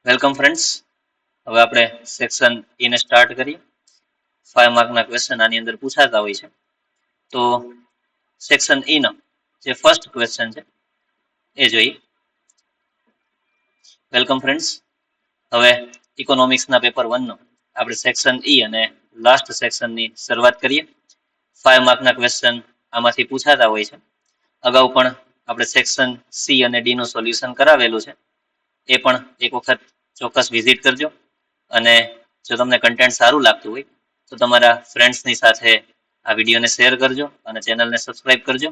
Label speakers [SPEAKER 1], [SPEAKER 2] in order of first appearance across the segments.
[SPEAKER 1] Welcome friends. હવે આપણે section E ને સ્ટાર્ટ કરીએ. 5 માર્કના ક્વેશ્ચન આની અંદર પૂછાતા હોય છે. તો સેક્શન E નો જે ફર્સ્ટ ક્વેશ્ચન છે એ જોઈએ. Welcome friends. હવે ઇકોનોમિક્સના પેપર 1 નો આપણે સેક્શન E અને લાસ્ટ સેક્શનની શરૂઆત કરીએ. 5 માર્કના ક્વેશ્ચન આમાંથી પૂછાતા હોય છે. અગાઉ પણ આપણે સેક્શન C અને D નું સોલ્યુશન કરાવેલું છે. એ પણ એક વખત ચોક્કસ વિઝિટ કરજો અને જો તમને કન્ટેન્ટ સારું લાગતું હોય તો તમારા ફ્રેન્ડ્સની સાથે આ વિડીયોને શેર કરજો અને ચેનલને સબસ્ક્રાઇબ કરજો.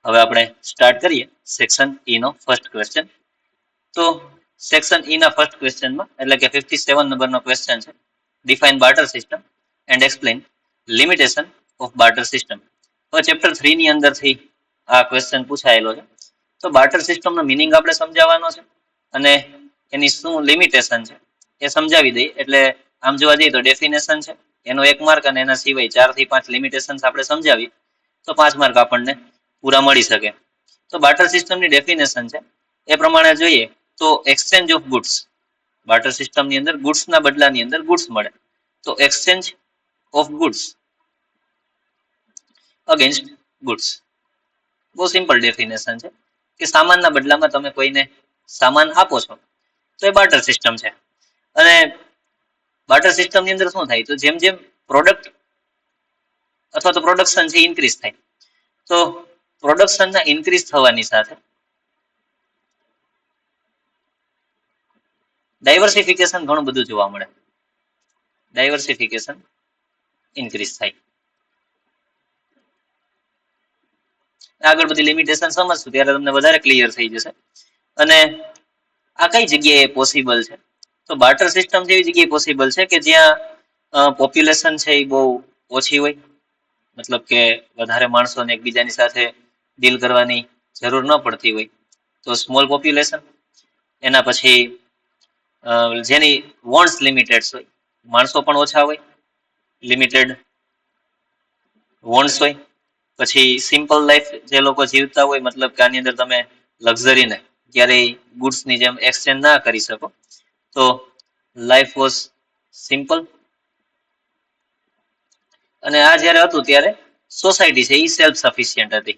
[SPEAKER 1] હવે આપણે સ્ટાર્ટ કરીએ સેક્શન E નો ફર્સ્ટ ક્વેશ્ચન. તો સેક્શન E ના ફર્સ્ટ ક્વેશ્ચનમાં એટલે કે 57 નંબરનો ક્વેશ્ચન છે, define barter system and explain limitation of barter system. હવે ચેપ્ટર 3 ની અંદરથી આ ક્વેશ્ચન પૂછાયેલો છે. તો બાર્ટર સિસ્ટમનો મિનિંગ આપણે સમજાવવાનો છે અને એની શું લિમિટેશન છે એ સમજાવી દઈએ. એટલે આમ જોવા જઈએ તો ડેફિનેશન છે એનો 1 માર્ક અને એના સિવાય 4 થી 5 લિમિટેશન્સ આપણે સમજાવી તો 5 માર્ક આપણને પૂરા મળી શકે. તો બાર્ટર સિસ્ટમની ડેફિનેશન છે એ પ્રમાણે જોઈએ તો એક્સચેન્જ ઓફ ગુડ્સ. બાર્ટર સિસ્ટમની અંદર ગુડ્સના બદલાની અંદર ગુડ્સ મળે તો exchange of goods against goods. બહુ સિમ્પલ ડેફિનેશન છે કે સામાનના બદલામાં તમે કોઈને સામાન આપો છો તો એ બાર્ટર સિસ્ટમ છે. અને બાર્ટર સિસ્ટમની અંદર શું થાય તો જેમ જેમ પ્રોડક્ટ અથવા તો પ્રોડક્શન છે ઇન્ક્રીઝ થાય તો પ્રોડક્શનના ઇન્ક્રીઝ થવાની સાથે ડાયવર્સિફિકેશન ઘણું બધું જોવા મળે. ડાયવર્સિફિકેશન ઇન્ક્રીઝ થાય. આગળ બધી લિમિટેશન સમજશું ત્યારે તમને વધારે ક્લિયર થઈ જશે. અને આ કઈ જગ્યાએ પોસિબલ છે તો બાર્ટર સિસ્ટમ જેવી જગ્યાએ પોસિબલ છે કે જ્યાં પોપ્યુલેશન છે એ બહુ ઓછી હોય, મતલબ કે વધારે માણસોને એકબીજાની સાથે ડીલ કરવાની જરૂર ન પડતી હોય તો સ્મોલ પોપ્યુલેશન. એના પછી જેની વોન્ટ્સ લિમિટેડ હોય, માણસો પણ ઓછા હોય, લિમિટેડ વોન્ટ્સ હોય. પછી સિમ્પલ લાઈફ જે લોકો જીવતા હોય, મતલબ કે આની અંદર તમે લક્ઝરીને ક્યારેય ગુડ્સની જેમ એક્સચેન્જ ના કરી શકો તો લાઈફ વોઝ સિમ્પલ. અને આ જ્યારે હતું ત્યારે સોસાયટી છે એ સેલ્ફ સફિશિયન્ટ હતી.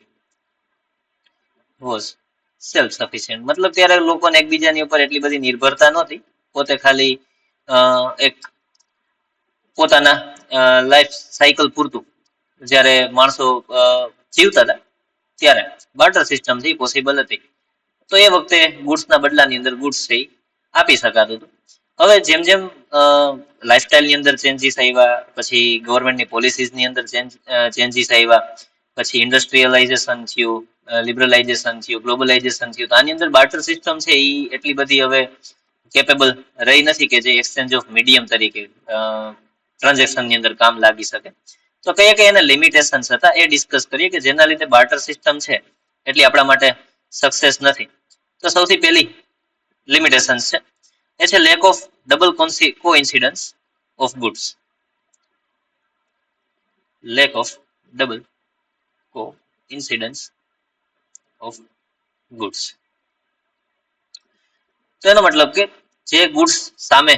[SPEAKER 1] વોઝ સેલ્ફ સફિશિયન્ટ મતલબ ત્યારે લોકોને એકબીજાની ઉપર એટલી બધી નિર્ભરતા નહોતી. પોતે ખાલી એક પોતાના લાઈફ સાયકલ પૂરતું જ્યારે માણસો જીવતા હતા ત્યારે બાર્ટર સિસ્ટમ થી પોસિબલ હતી. તો એ વખતે ગુડ્સના બદલાની અંદર ગુડ્સ છે આપી શકાતું હતું. હવે જેમ જેમ લાઈફસ્ટાઈલની અંદર ચેન્જીસ આવ્યા, પછી ગવર્મેન્ટની પોલિસીસની અંદર ચેન્જીસ આવ્યા, પછી ઇન્ડસ્ટ્રીયલાઇઝેશન થયું, લિબરલાઇઝેશન થયું, ગ્લોબલાઇઝેશન થયું, તો આની અંદર બાર્ટર સિસ્ટમ છે એ એટલી બધી હવે કેપેબલ રહી નથી કે જે એક્સચેન્જ ઓફ મીડિયમ તરીકે ટ્રાન્ઝેક્શનની અંદર કામ લાગી શકે. તો કયા કયા એના લિમિટેશન્સ હતા એ ડિસ્કસ કરીએ કે જેના લીધે બાર્ટર સિસ્ટમ છે એટલી આપણા માટે સક્સેસ નથી. તો સૌથી પહેલી લિમિટેશન્સ છે એ છે lack of double coincidence of goods. Lack of double coincidence of goods. તો એનો મતલબ કે જે ગુડ્સ સામે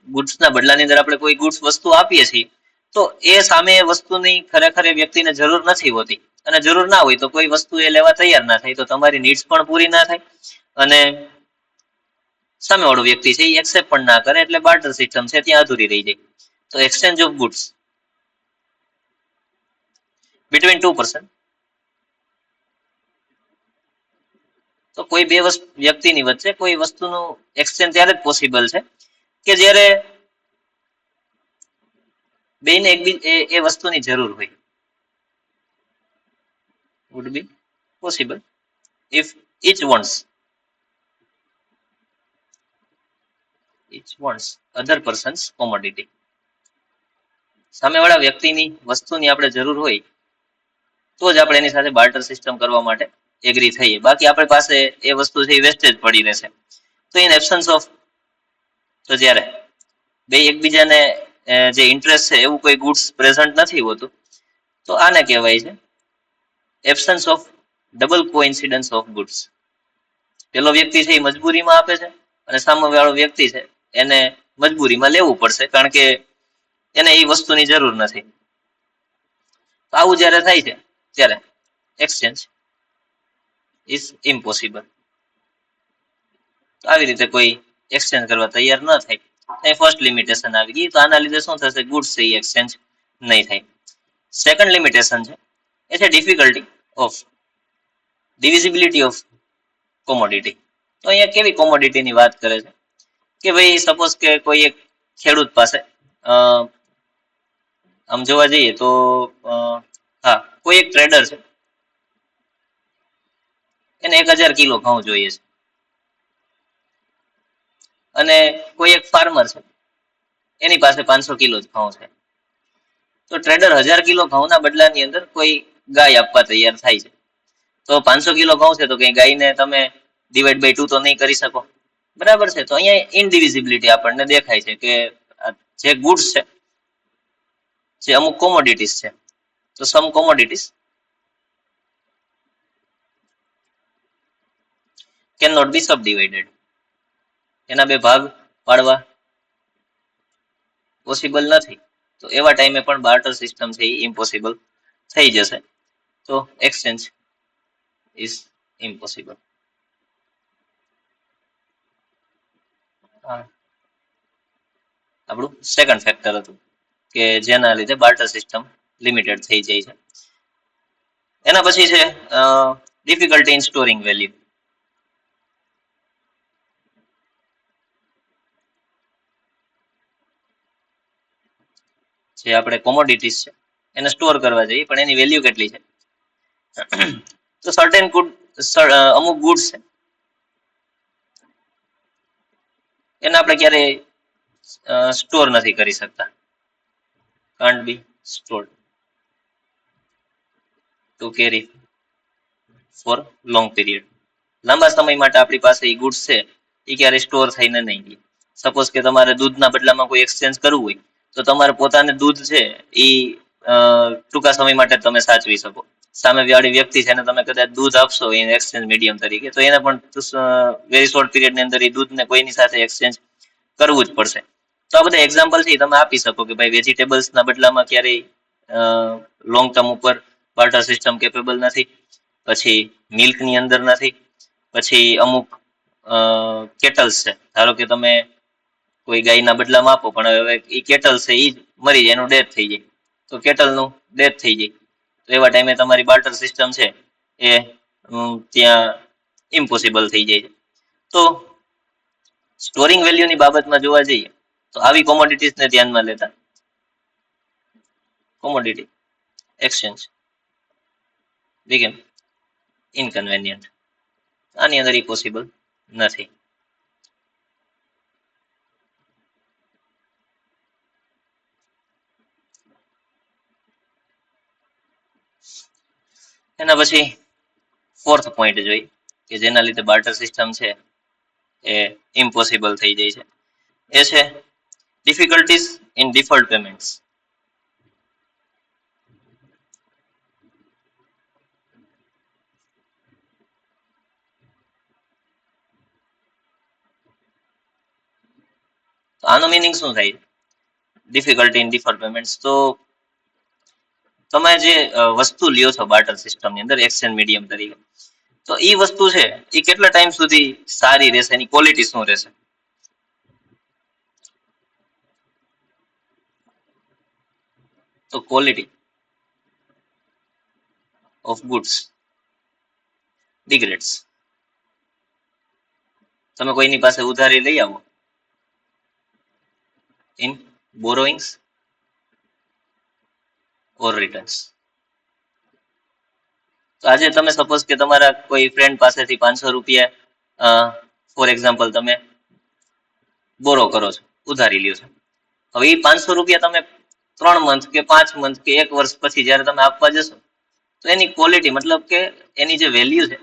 [SPEAKER 1] ગુડ્સના બદલાની અંદર આપણે કોઈ ગુડ્સ વસ્તુ આપીએ છીએ તો એ સામે એ વસ્તુની ખરેખર એ વ્યક્તિને જરૂર નથી હોતી અને જરૂર ના હોય તો કોઈ વસ્તુ એ લેવા તૈયાર ના થાય તો તમારી નીડ્સ પણ પૂરી ના થાય અને સામેવાળો વ્યક્તિ છે એ એક્સેપ્ટ પણ ના કરે એટલે બાર્ટર સિસ્ટમ છે ત્યાં અધૂરી રહી જાય. તો exchange of goods between 2 person. તો કોઈ બે વ્યક્તિની વચ્ચે કોઈ વસ્તુનું એક્સચેન્જ ત્યારે જ પોસિબલ છે કે જ્યારે બેને એ વસ્તુની જરૂર હોય. would be possible if each wants other person's commodity. સામેવાળા વ્યક્તિની વસ્તુની આપણે જરૂર હોય તો જ આપણે એની સાથે બાર્ટર સિસ્ટમ કરવા માટે એગ્રી થઈએ, બાકી આપણી પાસે એ વસ્તુ છે એ વેસ્ટેજ પડી રહેશે. તો ઇન એબ્સન્સ ઓફ, તો જ્યારે બે એકબીજાને જે ઇન્ટરેસ્ટ છે એવું કોઈ ગુડ્સ પ્રેઝન્ટ નથી હોતું તો આને કહેવાય છે absence of double coincidence of goods. પેલો વ્યક્તિ છે એ મજબૂરીમાં આપે છે અને સામેવાળો વ્યક્તિ છે એને મજબૂરીમાં લેવું પડશે, કારણ કે એને એ વસ્તુની જરૂર નથી. આવું જ્યારે થાય છે ત્યારે એક્સચેન્જ ઇઝ ઇમ્પોસિબલ. આવી રીતે કોઈ એક્સચેન્જ કરવા તૈયાર ન થાય, એ ફર્સ્ટ લિમિટેશન આવી ગઈ. તો આના લીધે શું થશે? ગુડ્સ છે એ એક્સચેન્જ નહીં થાય. સેકન્ડ લિમિટેશન છે એ છે ડિફિકલ્ટી ઓફ ડિવિઝિબિલિટી ઓફ કોમોડિટી. તો અહીંયા કેવી કોમોડિટીની વાત કરે છે કે ભાઈ સપોઝ કે કોઈ એક ખેડૂત પાસે આમ જોવા જઈએ તો હા, કોઈ એક ટ્રેડર છે, એને 1000 કિલો ઘઉં જોઈએ છે, અને કોઈ એક ફાર્મર છે એની પાસે 500 કિલો જ ઘઉં છે. તો ટ્રેડર 1000 કિલો ઘઉંના બદલાની અંદર કોઈ ગાય આપવા તૈયાર થાય છે. તો 500 કિલો ઘઉં છે તો કઈ ગાયને તમે ડિવાઈડ બાય 2 તો નહીં કરી શકો, બરાબર છે? તો અહીંયા ઇનડિવિઝિબિલિટી આપણને દેખાય છે કે જે ગુડ્સ છે, જે અમુક કોમોડિટીઝ છે, તો સમ કોમોડિટીઝ કેન નોટ બી સબડિવાઇડેડ. એના બે ભાગ પાડવા પોસિબલ નથી. તો એવા ટાઈમે પણ બાર્ટર સિસ્ટમ છે એ ઇમ્પોસિબલ થઈ જશે. તો એક્સચેન્જ ઇઝ ઇમ્પોસિબલ. આપણું સેકન્ડ ફેક્ટર હતું કે જેના લીધે બાર્ટર સિસ્ટમ લિમિટેડ થઈ જાય છે. એના પછી છે ડિફિકલ્ટી ઇન સ્ટોરિંગ વેલ્યુ. જે આપણે કોમોડિટીઝ છે એને સ્ટોર કરવા જઈએ, પણ એની વેલ્યુ કેટલી છે? તો સર્ટેન ગુડ, અમુક ગુડ્સ છે એને આપણે ક્યારેય સ્ટોર નથી કરી શકતા. Can't B stored two carry four long period. લાંબા સમય માટે આપણી પાસે એ ગુડ્સ છે એ ક્યારેય સ્ટોર થઈને નહીં ગઈ. સપોઝ કે તમારે દૂધના બદલામાં કોઈ એક્સચેન્જ કરવું હોય તો તમારે પોતાને દૂધ છે એ ટૂંકા સમય માટે તમે સાચવી શકો. સામે વાળી વ્યક્તિ છે એને તમે કદાચ દૂધ આપશો એને એક્સચેન્જ મીડિયમ તરીકે, તો એને પણ વેરી શોર્ટ પીરિયડની અંદર એ દૂધને કોઈની સાથે એક્સચેન્જ કરવું જ પડશે. તો આ બધા એક્ઝામ્પલ છે તમે આપી શકો કે ભાઈ વેજીટેબલ્સના બદલામાં ક્યારેય લોંગ ટર્મ ઉપર બાર્ટર સિસ્ટમ કેપેબલ નથી. પછી મિલ્કની અંદર નથી. પછી અમુક કેટલ્સ છે, ધારો કે તમે કોઈ ગાયના બદલામાં આપો, પણ હવે એ કેટલ છે એ જ મરી જાય, એનું ડેથ થઈ જાય, તો કેટલનું ડેથ થઈ જાય. તો એવા ટાઈમે તમારી બાર્ટર સિસ્ટમ છે એ ત્યાં ઇમ્પોસિબલ થઈ જાય છે. તો સ્ટોરિંગ વેલ્યુની બાબતમાં જોવા જઈએ તો આવી કોમોડિટીઝને ધ્યાનમાં લેતા કોમોડિટી એક્સચેન્જ બીકેમ ઇનકન્વેનિયન્ટ. આની અંદર એ પોસિબલ નથી. એના પછી ફોર્થ પોઈન્ટ જોઈ કે જેના લીધે બાર્ટર સિસ્ટમ છે એ ઇમ્પોસિબલ થઈ જાય છે, એ છે ડિફિકલ્ટીઝ ઇન ડિફર્ડ પેમેન્ટ્સ. આનો મિનિંગ શું થાય? Difficulty in deferred payments. તો તમે જે વસ્તુ લ્યો છો બાર્ટર સિસ્ટમની અંદર એક્સચેન્જ મીડિયમ તરીકે, તો એ વસ્તુ છે એ કેટલા ટાઈમ સુધી સારી રહેશે, એની ક્વોલિટી શું રહેશે? તો ક્વોલિટી ઓફ ગુડ્સ ડિગ્રેડ્સ. તમે કોઈની પાસે ઉધારી લઈ આવો ઇન બોરોઈંગ્સ ઓર રિટર્ન્સ. તો આજે તમે સપોઝ કે તમારા કોઈ ફ્રેન્ડ પાસેથી 500 રૂપિયા ફોર એક્ઝામ્પલ તમે બોરો કરો છો, ઉધારી લ્યો છો. હવે એ 500 રૂપિયા તમે 3 મંથ કે 5 મંથ કે 1 વર્ષ પછી જયારે તમે આપવા જશો તો એની ક્વોલિટી, મતલબ કે એની જે વેલ્યુ છે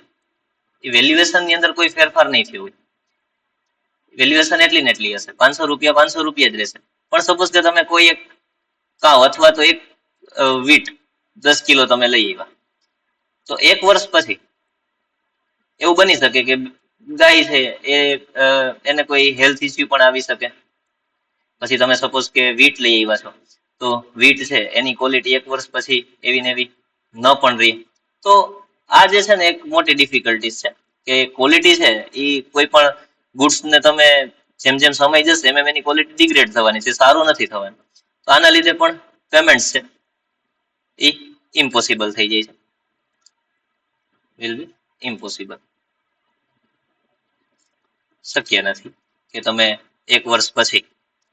[SPEAKER 1] એ વેલ્યુએશન ની અંદર કોઈ ફેરફાર નહીં થયો હોય. વેલ્યુએશન એટલી ને એટલી હશે, 500 રૂપિયા જ રહેશે. પણ સપોઝ કે તમે કોઈ એક કાવ અથવા તો એક વીટ 10 કિલો તમે લઈ આવ્યા, તો 1 વર્ષ પછી એવું બની શકે કે ગાય છે એ એને કોઈ હેલ્થ ઇસ્યુ પણ આવી શકે. પછી તમે સપોઝ કે વીટ લઈ આવ્યા છો, તો વીટ છે એની ક્વોલિટી 1 વર્ષ પછી એવી ને એવી ન પણ રહી. તો આ જે છે ને એક મોટી ડિફિકલ્ટીઝ છે કે ક્વોલિટી છે એ કોઈ પણ ગુડ્સ ને તમે જેમ જેમ સમય જશે એમ એમ એની ક્વોલિટી ડિગ્રેડ થવાની છે, સારું નથી થવાનું. તો આના લીધે પણ પેમેન્ટ છે એ ઇમ્પોસિબલ થઈ જાય છે, વિલ બી ઇમ્પોસિબલ. શક્ય નથી કે તમે 1 વર્ષ પછી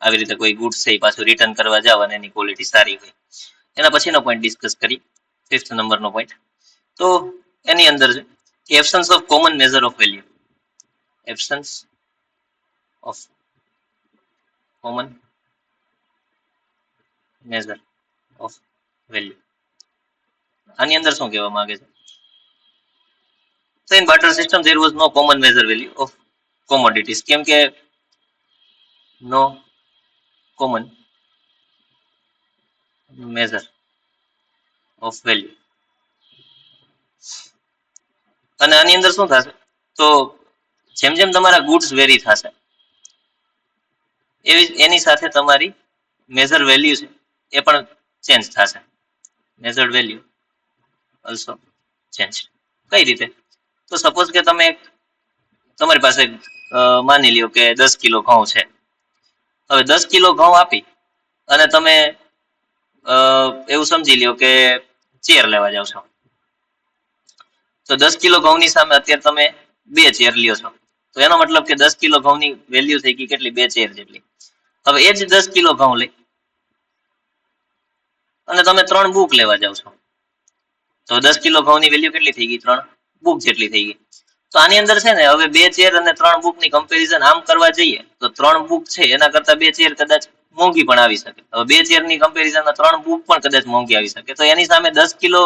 [SPEAKER 1] આવી રીતે કોઈ ગુડ્સ છે એ પાછું રિટર્ન કરવા જાવ અને એની ક્વોલિટી સારી હોય. એના પછીનો પોઈન્ટ ડિસ્કસ કરી, 5th નંબરનો પોઈન્ટ. તો એની અંદર છે કે absence of common measure of value. Absence of common measure of value. આની અંદર શું કહેવા માંગે છે? So in barter system there was no common measure value of commodities. કેમ કે no common measure of value. અને આની અંદર શું થશે? તો જેમ જેમ તમારા ગુડ્સ વેરી થશે એની સાથે તમારી મેજર વેલ્યુ છે એ પણ ચેન્જ થશે. મેજર્ડ વેલ્યુ ઓલ્સો ચેન્જ. કઈ રીતે? તો સપોઝ કે તમે તમારી પાસે માની લ્યો કે 10 કિલો ઘઉં છે. હવે 10 કિલો ઘઉં આપી અને તમે એવું સમજી લ્યો કે ચેર લેવા જાવ છો. તો 10 કિલો ઘઉંની સામે અત્યારે તમે 2 ચેર લ્યો છો. તો એનો મતલબ કે 10 કિલો ઘઉંની વેલ્યુ થઈ ગઈ કેટલી? 2 ચેર જેટલી. હવે એ જ 10 કિલો ઘઉં લઈ અને તમે 3 બુક લેવા જાવ છો. તો 10 કિલો ઘઉંની વેલ્યુ કેટલી થઈ ગઈ? 3 બુક જેટલી થઈ ગઈ. તો આની અંદર છે ને હવે 2 ચેર અને 3 બુકની કમ્પેરિઝન આમ કરવા જઈએ તો 3 બુક છે એના કરતા 2 ચેર કદાચ મોંઘી પણ આવી શકે. હવે 2 ચેરની કમ્પેરિઝનમાં 3 બુક પણ કદાચ મોંઘી આવી શકે. તો એની સામે 10 કિલો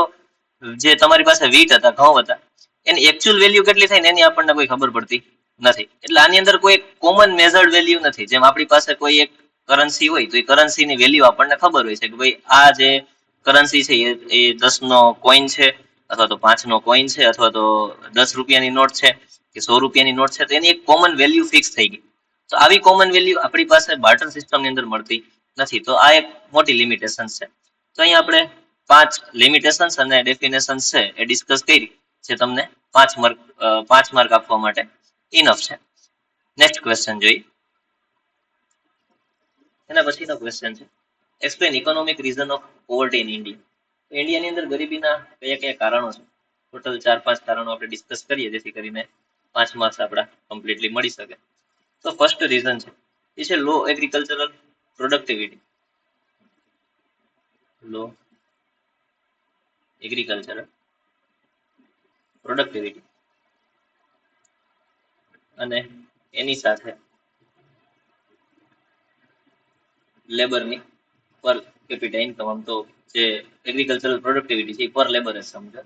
[SPEAKER 1] જે તમારી પાસે વીટ હતા, ઘઉં હતા, એની એકચ્યુઅલ વેલ્યુ કેટલી થાય ને એની આપણને કોઈ ખબર પડતી નથી. એટલે આની અંદર કોઈ કોમન મેઝર્ડ વેલ્યુ નથી. જેમ આપણી પાસે કોઈ એક કરન્સી હોય તો એ કરન્સીની વેલ્યુ આપણને ખબર હોય છે કે ભાઈ આ જે કરન્સી છે એ 10નો કોઈન છે, અથવા તો 5નો કોઈન છે, અથવા તો 10 રૂપિયાની નોટ છે કે 100 રૂપિયાની નોટ છે. તો એની એક કોમન વેલ્યુ ફિક્સ થઈ ગઈ. તો આવી કોમન વેલ્યુ આપણી પાસે બાર્ટર સિસ્ટમની અંદર મળતી નથી. તો આ એક મોટી લિમિટેશન છે. તો અહીંયા આપણે 5 લિમિટેશન્સ અને ડેફિનેશન છે એ ડિસ્કસ કરી, જે તમને 5 માર્ક આપવા માટે ઇનફ છે. નેક્સ્ટ ક્વેશ્ચન જોઈએ. એના પછીનો ક્વેશ્ચન છે explain economic reason of poverty in India. ઇન્ડિયાની અંદર ગરીબીના કયા કયા કારણો છે? ટોટલ 4-5 કારણો આપણે ડિસ્કસ કરીએ જેથી કરીને 5 માર્ક્સ આપણા કમ્પ્લીટલી મળી શકે. તો ફર્સ્ટ રીઝન છે એ છે લો એગ્રીકલ્ચરલ પ્રોડક્ટિવિટી. લો એગ્રીકલ્ચરલ પ્રોડક્ટિવિટી અને એની સાથે લેબરની પર કેપિટા ઇન્કમ. તો જે એગ્રીકલ્ચરલ પ્રોડક્ટિવિટી છે એ પર લેબર જ સમજો.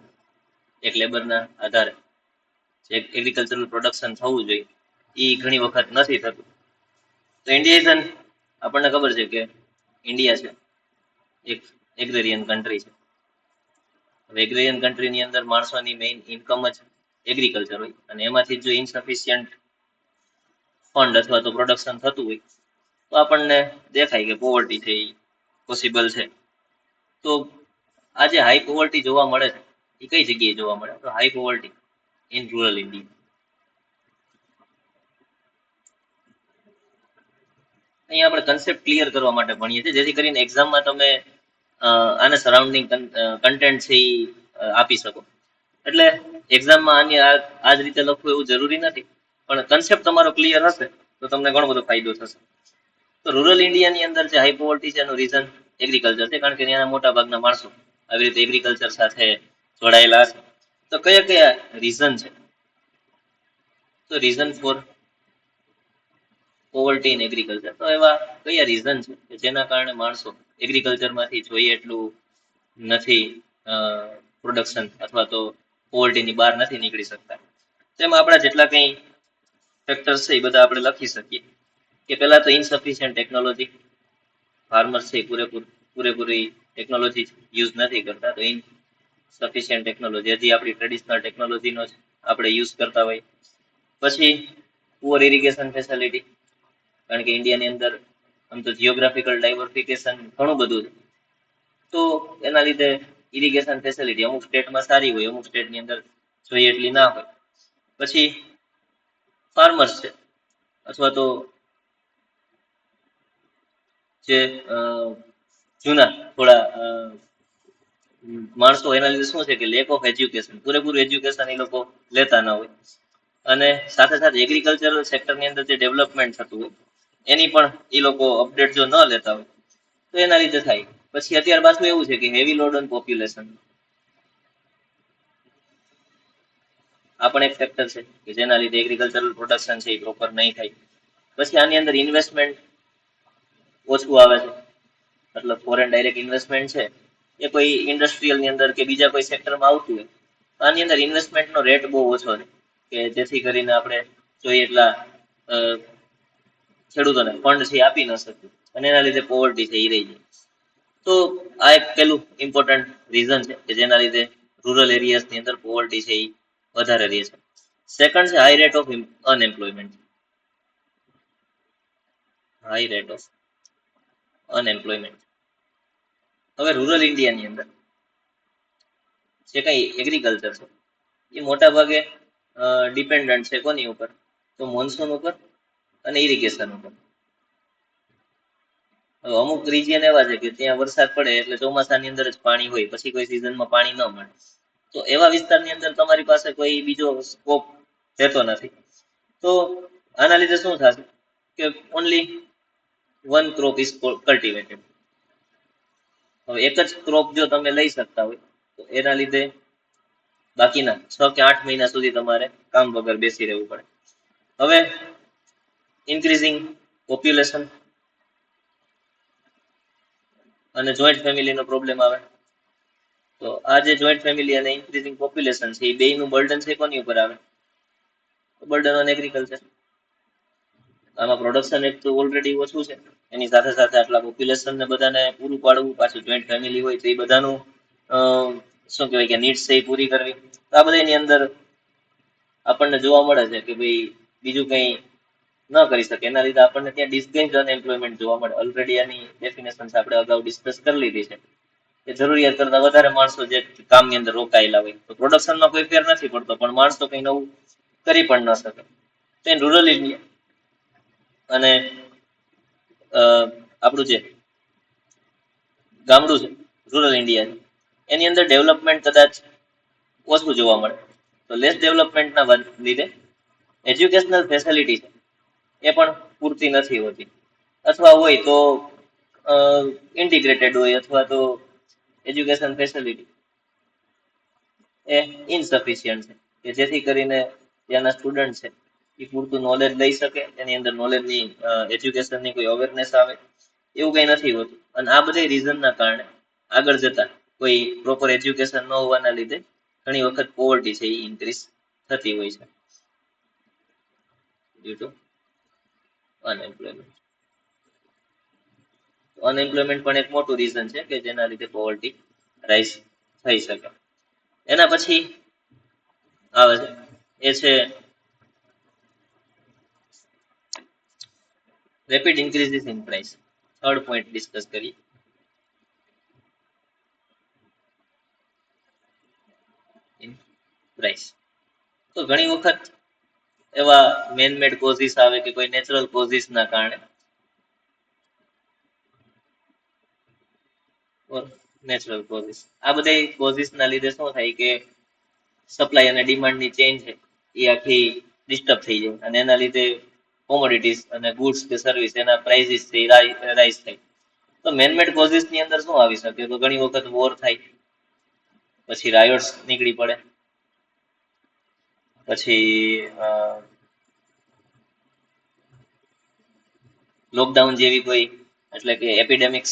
[SPEAKER 1] એક લેબરના આધારે જે એગ્રીકલ્ચરલ પ્રોડક્શન થવું જોઈએ એ ઘણી વખત નથી થતું. તો ઇન્ડિયા આપણને ખબર છે કે ઇન્ડિયા છે એક એગ્રેરિયન કન્ટ્રી છે. એગ્રેરિયન કન્ટ્રીની અંદર માણસોની મેઇન ઇન્કમ જ એગ્રીકલ્ચર હોય અને એમાંથી જો ઇનસફિશિયન્ટ ફંડ અથવા તો પ્રોડક્શન થતું હોય તો આપણને દેખાય કે પોવર્ટી છે એ પોસિબલ છે. તો આ જે હાઈ પોવર્ટી જોવા મળે છે એ કઈ જગ્યાએ જોવા મળે? તો high poverty in rural India. અહીંયા આપણે કન્સેપ્ટ ક્લિયર કરવા માટે ભણીએ છીએ જેથી કરીને એક્ઝામમાં તમે આને સરાઉન્ડિંગ કન્ટેન્ટ છે એ આપી શકો. એટલે એક્ઝામમાં આની આ જ રીતે લખવું એવું જરૂરી નથી, પણ કન્સેપ્ટ તમારો ક્લિયર હશે તો તમને ઘણો બધો ફાયદો થશે. તો રૂરલ ઇન્ડિયાની અંદર જે હાઈ પોવર્ટી છે એનું રીઝન એગ્રીકલ્ચર છે, કારણ કે ત્યાંના મોટા ભાગના માણસો આવી રીતે એગ્રીકલ્ચર સાથે જોડાયેલા છે. તો કયા કયા રીઝન છે? તો reason four poverty in agriculture. તો એવા કયા રીઝન છે કે જેના કારણે માણસો એગ્રીકલ્ચરમાંથી જોઈએ એટલું નથી પ્રોડક્શન અથવા તો પોવર્ટીની બહાર નથી નીકળી શકતા? તેમાં આપણા જેટલા કંઈ ફેક્ટર્સ છે એ બધા આપણે લખી શકીએ કે પહેલા તો ઇનસફિશિયન્ટ ટેકનોલોજી. ફાર્મર્સ છે પૂરેપૂરી ટેકનોલોજી યુઝ નથી કરતા. તો ઇનસફિશિયન્ટ ટેકનોલોજી, હજી આપણી ટ્રેડિશનલ ટેકનોલોજીનો જ આપણે યુઝ કરતા હોય. પછી પુઅર ઇરિગેશન ફેસિલિટી, કારણ કે ઇન્ડિયાની અંદર આમ તો જીઓગ્રાફિકલ ડાયવર્સિફિકેશન ઘણું બધું છે, તો એના લીધે ઇરિગેશન ફેસિલિટી અમુક સ્ટેટમાં સારી હોય, અમુક સ્ટેટની અંદર જોઈએ એટલી ના હોય. પછી ફાર્મર્સ છે, અથવા તો જે જૂના થોડા માણસો, એના લીધે શું છે કે લેક ઓફ એજ્યુકેશન, પૂરેપૂરું એજ્યુકેશન એ લોકો લેતા ના હોય, અને સાથે સાથે એગ્રીકલ્ચરલ સેક્ટરની અંદર જે ડેવલપમેન્ટ થતું હોય એની પણ એ લોકો અપડેટ જો ન લેતા હોય તો એના લીધે થાય. પછી અત્યાર પાછું એવું છે કે હેવી લોડ ઓન પોપ્યુલેશન, આ પણ એક ફેક્ટર છે કે જેના લીધે એગ્રીકલ્ચરલ પ્રોડક્શન છે એ પ્રોપર નહીં થાય. પછી આની અંદર ઇન્વેસ્ટમેન્ટ ઓછું આવે છે, મતલબ ફોરેન ડાયરેક્ટ ઇન્વેસ્ટમેન્ટ છે એ કોઈ ઇન્ડસ્ટ્રીયલની અંદર કે બીજા કોઈ સેક્ટરમાં આવતું હોય, આની અંદર ઇન્વેસ્ટમેન્ટનો રેટ બહુ ઓછો છે, કે જેથી કરીને આપણે જોઈએ એટલા ખેડૂતોને ફંડ છે આપી ન શકીએ, અને એના લીધે પોવર્ટી છે એ રહી જાય. તો આ એક પેલું ઇમ્પોર્ટન્ટ રીઝન છે કે જેના લીધે રૂરલ એરિયાઝની અંદર પોવર્ટી છે એ વધારે રહે છે. સેકન્ડ છે high rate of unemployment, high rate of unemployment. હવે રૂરલ ઇન્ડિયાની અંદર જે કઈ એગ્રીકલ્ચર છે એ મોટા ભાગે ડિપેન્ડન્ટ છે કોની ઉપર, તો મોન્સૂન ઉપર અને ઇરિગેશન ઉપર. અમુક રિજિયન એવા છે કે ત્યાં વરસાદ પડે એટલે ચોમાસાની અંદર જ પાણી હોય, પછી કોઈ સિઝનમાં પાણી ન મળે, તો એવા વિસ્તારની અંદર તમારી પાસે કોઈ બીજો સ્કોપ રહેતો નથી. તો આના લીધે શું થશે કે only one crop is cultivated. હવે એક જ ક્રોપ જો તમે લઈ શકતા હોય તો એના લીધે બાકીના 6 કે 8 મહિના સુધી તમારે કામ વગર બેસી રહેવું પડે. હવે ઇન્ક્રીઝિંગ પોપ્યુલેશન અને જોઈન્ટ ફેમિલીનો પ્રોબ્લેમ આવે, તો આ જે જોઈન્ટ ફેમિલી અને ઇન્ક્રીઝિંગ પોપ્યુલેશન છે એ બેયનું બર્ડન છે કોની ઉપર આવે, બર્ડન ઓન એગ્રીકલ્ચર. આમાં પ્રોડક્શન એક તો ઓલરેડી ઓછું છે, એની સાથે સાથે આટલા પોપ્યુલેશનને બધાને પૂરું પાડવું, પાછું જોઈન્ટ ફેમિલી હોય તો એ બધાનું શું કહેવાય કે નીડ્સ છે એ પૂરી કરવી. તો આ બધાની અંદર આપણને જોવા મળે છે કે ભાઈ બીજું કંઈ ન કરી શકે, એના લીધે આપણને ત્યાં ડિસ્ગેન્જ અનએમ્પ્લોયમેન્ટ જોવા મળે. ઓલરેડી આની ડેફિનેશન આપણે અગાઉ ડિસ્કસ કરી લીધી છે કે જરૂરિયાત કરતા વધારે માણસો જે કામની અંદર રોકાયેલા હોય, તો પ્રોડક્શનમાં કોઈ ફેર નથી પડતો, પણ માણસો કંઈ નવું કરી પણ ન શકે. તો એ રૂરલ ઇન્ડિયા અને આપણું જે ગામડું છે રૂરલ ઇન્ડિયા છે એની અંદર ડેવલપમેન્ટ કદાચ ઓછું જોવા મળે. તો લેસ ડેવલપમેન્ટના લીધે એજ્યુકેશનલ ફેસિલિટી છે એ પણ પૂરતી નથી હોતી, અથવા હોય તો ઇન્ટિગ્રેટેડ હોય, અથવા તો એજ્યુકેશન ફેસિલિટી એ ઇનસફિશિયન્ટ છે કે જેથી કરીને ત્યાંના સ્ટુડન્ટ છે એ પૂરતું નોલેજ લઈ શકે, એની અંદર નોલેજની એજ્યુકેશનની કોઈ અવેરનેસ આવે, એવું કંઈ નથી હોતું. અને આ બધી રીઝનના કારણે આગળ જતા કોઈ પ્રોપર એજ્યુકેશન ન હોવાના લીધે ઘણી વખત પોવર્ટી છે એ ઇન્ક્રીઝ થતી હોય છે ડ્યુ ટુ અનએમ્પ્લોયમેન્ટ. અનએમ્પ્લોયમેન્ટ પણ એક મોટું રીઝન છે કે જેના લીધે પોવર્ટી રાઇઝ થઈ શકે. એના પછી આવે છે એ છે rapid increases in price. Third point discuss કરીએ. In price. તો ઘણી વખત એવા મેન મેડ કોઝિસ આવે કે કોઈ નેચરલ કોઝિસ ના કારણે નેચરલ કોઝિસ, આ બધા કોઝિસ ના લીધે શું થાય કે સપ્લાય અને ડિમાન્ડની ચેઇન છે એ આખી ડિસ્ટર્બ થઈ જાય, અને એના લીધે કોમોડિટીઝ અને ગુડ્સ કે સર્વિસ એના પ્રાઇઝિસ છે રાઇઝ થાય. તો મેનમેડ કોઝિસ ની અંદર શું આવી શકે, તો ઘણી વખત વોર થાય, પછી રાયોટ્સ નીકળી પડે, પછી લોકડાઉન જેવી કોઈ એટલે કે એપિડેમિક્સ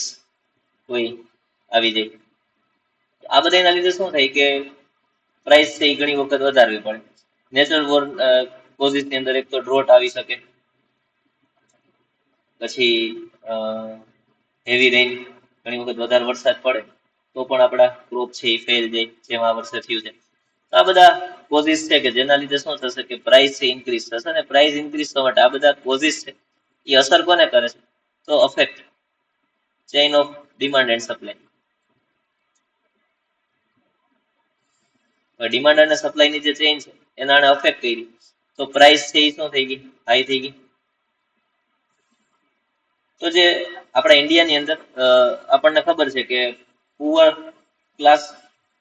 [SPEAKER 1] કોઈ આવી જાય. આ બધા એના લીધે શું થાય કે પ્રાઇસ છે એ ઘણી વખત વધારવી પડે. નેચરલ કોઝિસ ની અંદર એક તો ડ્રોટ આવી શકે, પછી હેવી રેઇન, ઘણી વખત વધારે વરસાદ પડે તો પણ આપણા ક્રોપ છે એ ફેલ જાય, જેમ આ વર્ષે થયું છે. આ બધા કોઝિસ છે કે જેના લીધે શું થશે કે પ્રાઇસ છે ઇન્ક્રીઝ થશે, અને પ્રાઇસ ઇન્ક્રીઝ થવા માટે આ બધા કોઝિસ છે એ અસર કોને કરે છે? તો affect chain of demand and supply. Demand અને સપ્લાયની જે ચેઇન છે એને આને અફેક્ટ કરી, તો પ્રાઇસ છે એ શું થઈ ગઈ? હાઈ થઈ ગઈ. તો જે આપણા ઇન્ડિયાની અંદર આપણને ખબર છે કે પુઅર ક્લાસ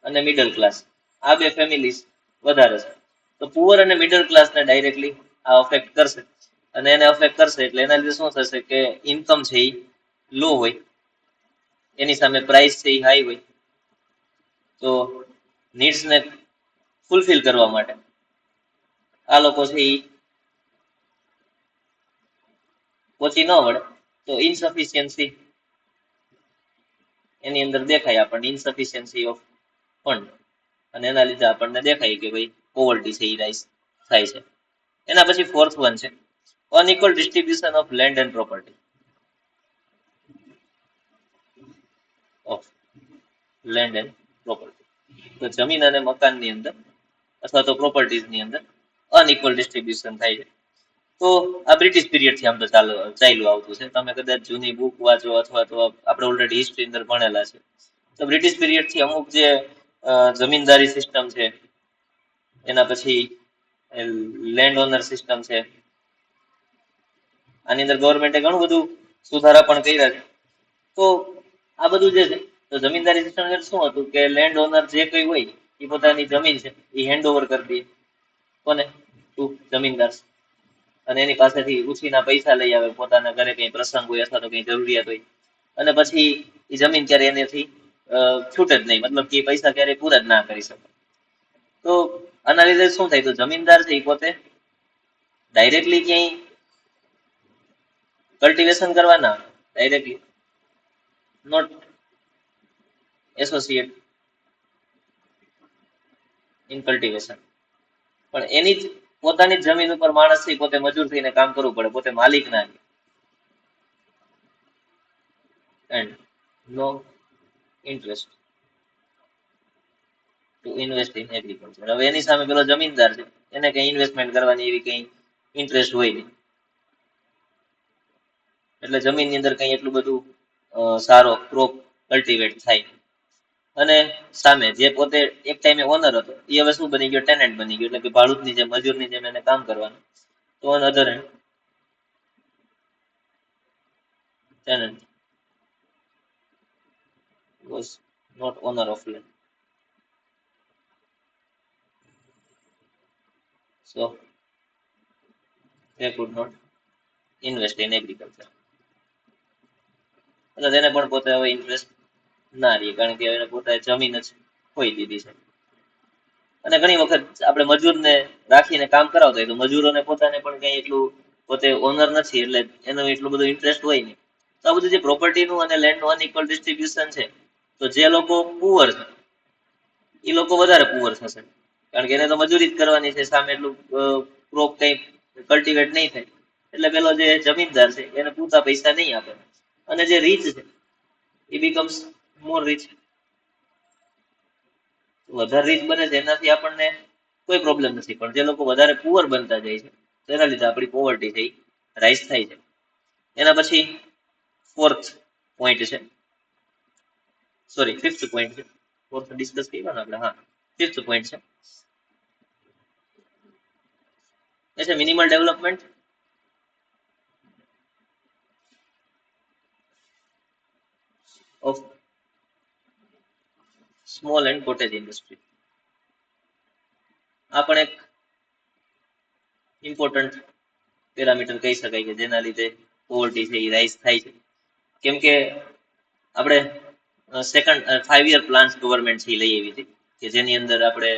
[SPEAKER 1] અને મિડલ ક્લાસ આ બે ફેમિલીઝ વધારે છે. તો પુઅર અને મિડલ ક્લાસને ડાયરેક્ટલી આ અફેક્ટ કરશે, અને એને અફેક્ટ કરશે એટલે એના લીધે શું થશે કે ઇન્કમ છે એ લો હોય, એની સામે પ્રાઇસ છે એ હાઈ હોય. તો નીડ્સને ફૂલફિલ કરવા માટે આ લોકો છે એ પહોંચી ન વળે, તો ઇનસફિશિયન્સી એની અંદર દેખાય આપણને, ઇનસફિશિયન્સી ઓફ ફંડ, અને એના લીધે આપણને દેખાય કે ભાઈ પોવર્ટી છે એ રાઇઝ થાય છે. એના પછી ફોર્થ વન છે unequal distribution of land and property. Of land and property, તો જમીન અને મકાનની અંદર અથવા તો પ્રોપર્ટીઝની અંદર અનઇક્વલ ડિસ્ટ્રીબ્યુશન થાય છે. તો આ બ્રિટિશ પીરિયડ થી આમ તો ચાલ્યું આવતું છે. તમે કદાચ જૂની બુક વાંચો અથવા તો આપણે ઓલરેડી હિસ્ટ્રી અંદર ભણેલા છે, તો બ્રિટિશ પીરિયડ થી અમુક જે જમીનદારી સિસ્ટમ છે, એના પછી લેન્ડ ઓનર સિસ્ટમ છે, આની અંદર ગવર્મેન્ટે ઘણું બધું સુધારા પણ કર્યા છે. તો આ બધું જે છે, તો જમીનદારી સિસ્ટમ શું હતું કે લેન્ડ ઓનર જે કઈ હોય એ પોતાની જમીન છે એ હેન્ડ ઓવર કરી દે કોને? તું જમીનદાર, અને એની પાસેથી ઉછીના પૈસા લઈ આવે, પોતાના ઘરે કઈ પ્રસંગ હોય અથવા તો કઈ જરૂરિયાત હોય, અને પછી એ જમીન ક્યારે એનાથી છૂટે જ નહીં, મતલબ કે એ પૈસા ક્યારેય પૂરા જ ના કરી શકે. તો આના લીધે શું થાય? તો જમીનદાર છે એ પોતે ડાયરેક્ટલી ક્યાંય કલ્ટિવેશન કરવાના, directly not associate in cultivation, પણ એની જ પોતાની જમીન ઉપર માણસ થી પોતે મજૂર થઈને કામ કરવું પડે, પોતે માલિક ના. And no interest to invest in agriculture. હવે એની સામે પેલો જમીનદાર છે, એને કઈ ઇન્વેસ્ટમેન્ટ કરવાની એવી કઈ ઇન્ટરેસ્ટ હોય નહીં, એટલે જમીનની અંદર કઈ એટલું બધું સારો ક્રોપ કલ્ટિવેટ થાય. અને સામે જે પોતે એક ટાઈમે ઓનર હતો એ હવે શું બની ગયો? ટેનન્ટ બની ગયો, એટલે કે ભાડૂતની જેમ, મજૂરની જેમ એને કામ કરવાનું. તો on other hand tenant was not owner of land, so they could not invest in agriculture. એટલે તેને પણ પોતે હવે ઇન્ટરેસ્ટ ના રહી, કારણ કે એને પોતે જમીન જ ખોઈ દીધી છે. અને ઘણી વખત આપણે મજૂરને રાખીને કામ કરાવતા હોય, તો મજૂરોને પોતાને પણ કઈ એટલું પોતે ઓનર નથી, એટલે એનો એટલો બધો ઇન્ટરેસ્ટ હોય નહીં. તો આ બધું જે પ્રોપર્ટીનું અને લેન્ડનું અનઇક્વલ ડિસ્ટ્રીબ્યુશન છે, તો જે લોકો પુઅર છે એ લોકો વધારે પુઅર થશે, કારણ કે એને તો મજૂરી જ કરવાની છે, સામે એટલું ક્રોપ કઈ કલ્ટિવેટ નહીં થાય, એટલે પેલો જે જમીનદાર છે એને પૂરતા પૈસા નહીં આપે, અને જે રીચ છે એ બીકમ્સ મોર રીચ. વધારે રીચ બને છે એનાથી આપણને કોઈ પ્રોબ્લેમ નથી, પણ જે લોકો વધારે પુઅર બનતા જાય છે તેના લીધે આપણી પોવર્ટી છે રાઈઝ થાય છે. એના પછી ફોર્થ પોઈન્ટ છે, સોરી ફિફ્થ પોઈન્ટ છે, ફોર્થ ડિસ્કસ કર્યો ને આપણે, હા ફિફ્થ પોઈન્ટ છે એ છે minimal development of small and cottage industry. આ પણ એક ઇમ્પોર્ટન્ટ પેરામીટર કહી શકાય કે જેના લીધે પોવર્ટી છે એ રાઇઝ થાય છે. કેમ કે આપણે સેકન્ડ 5 યર પ્લાન્સ ગવર્મેન્ટ છે લઈ આવી હતી, કે જેની અંદર આપણે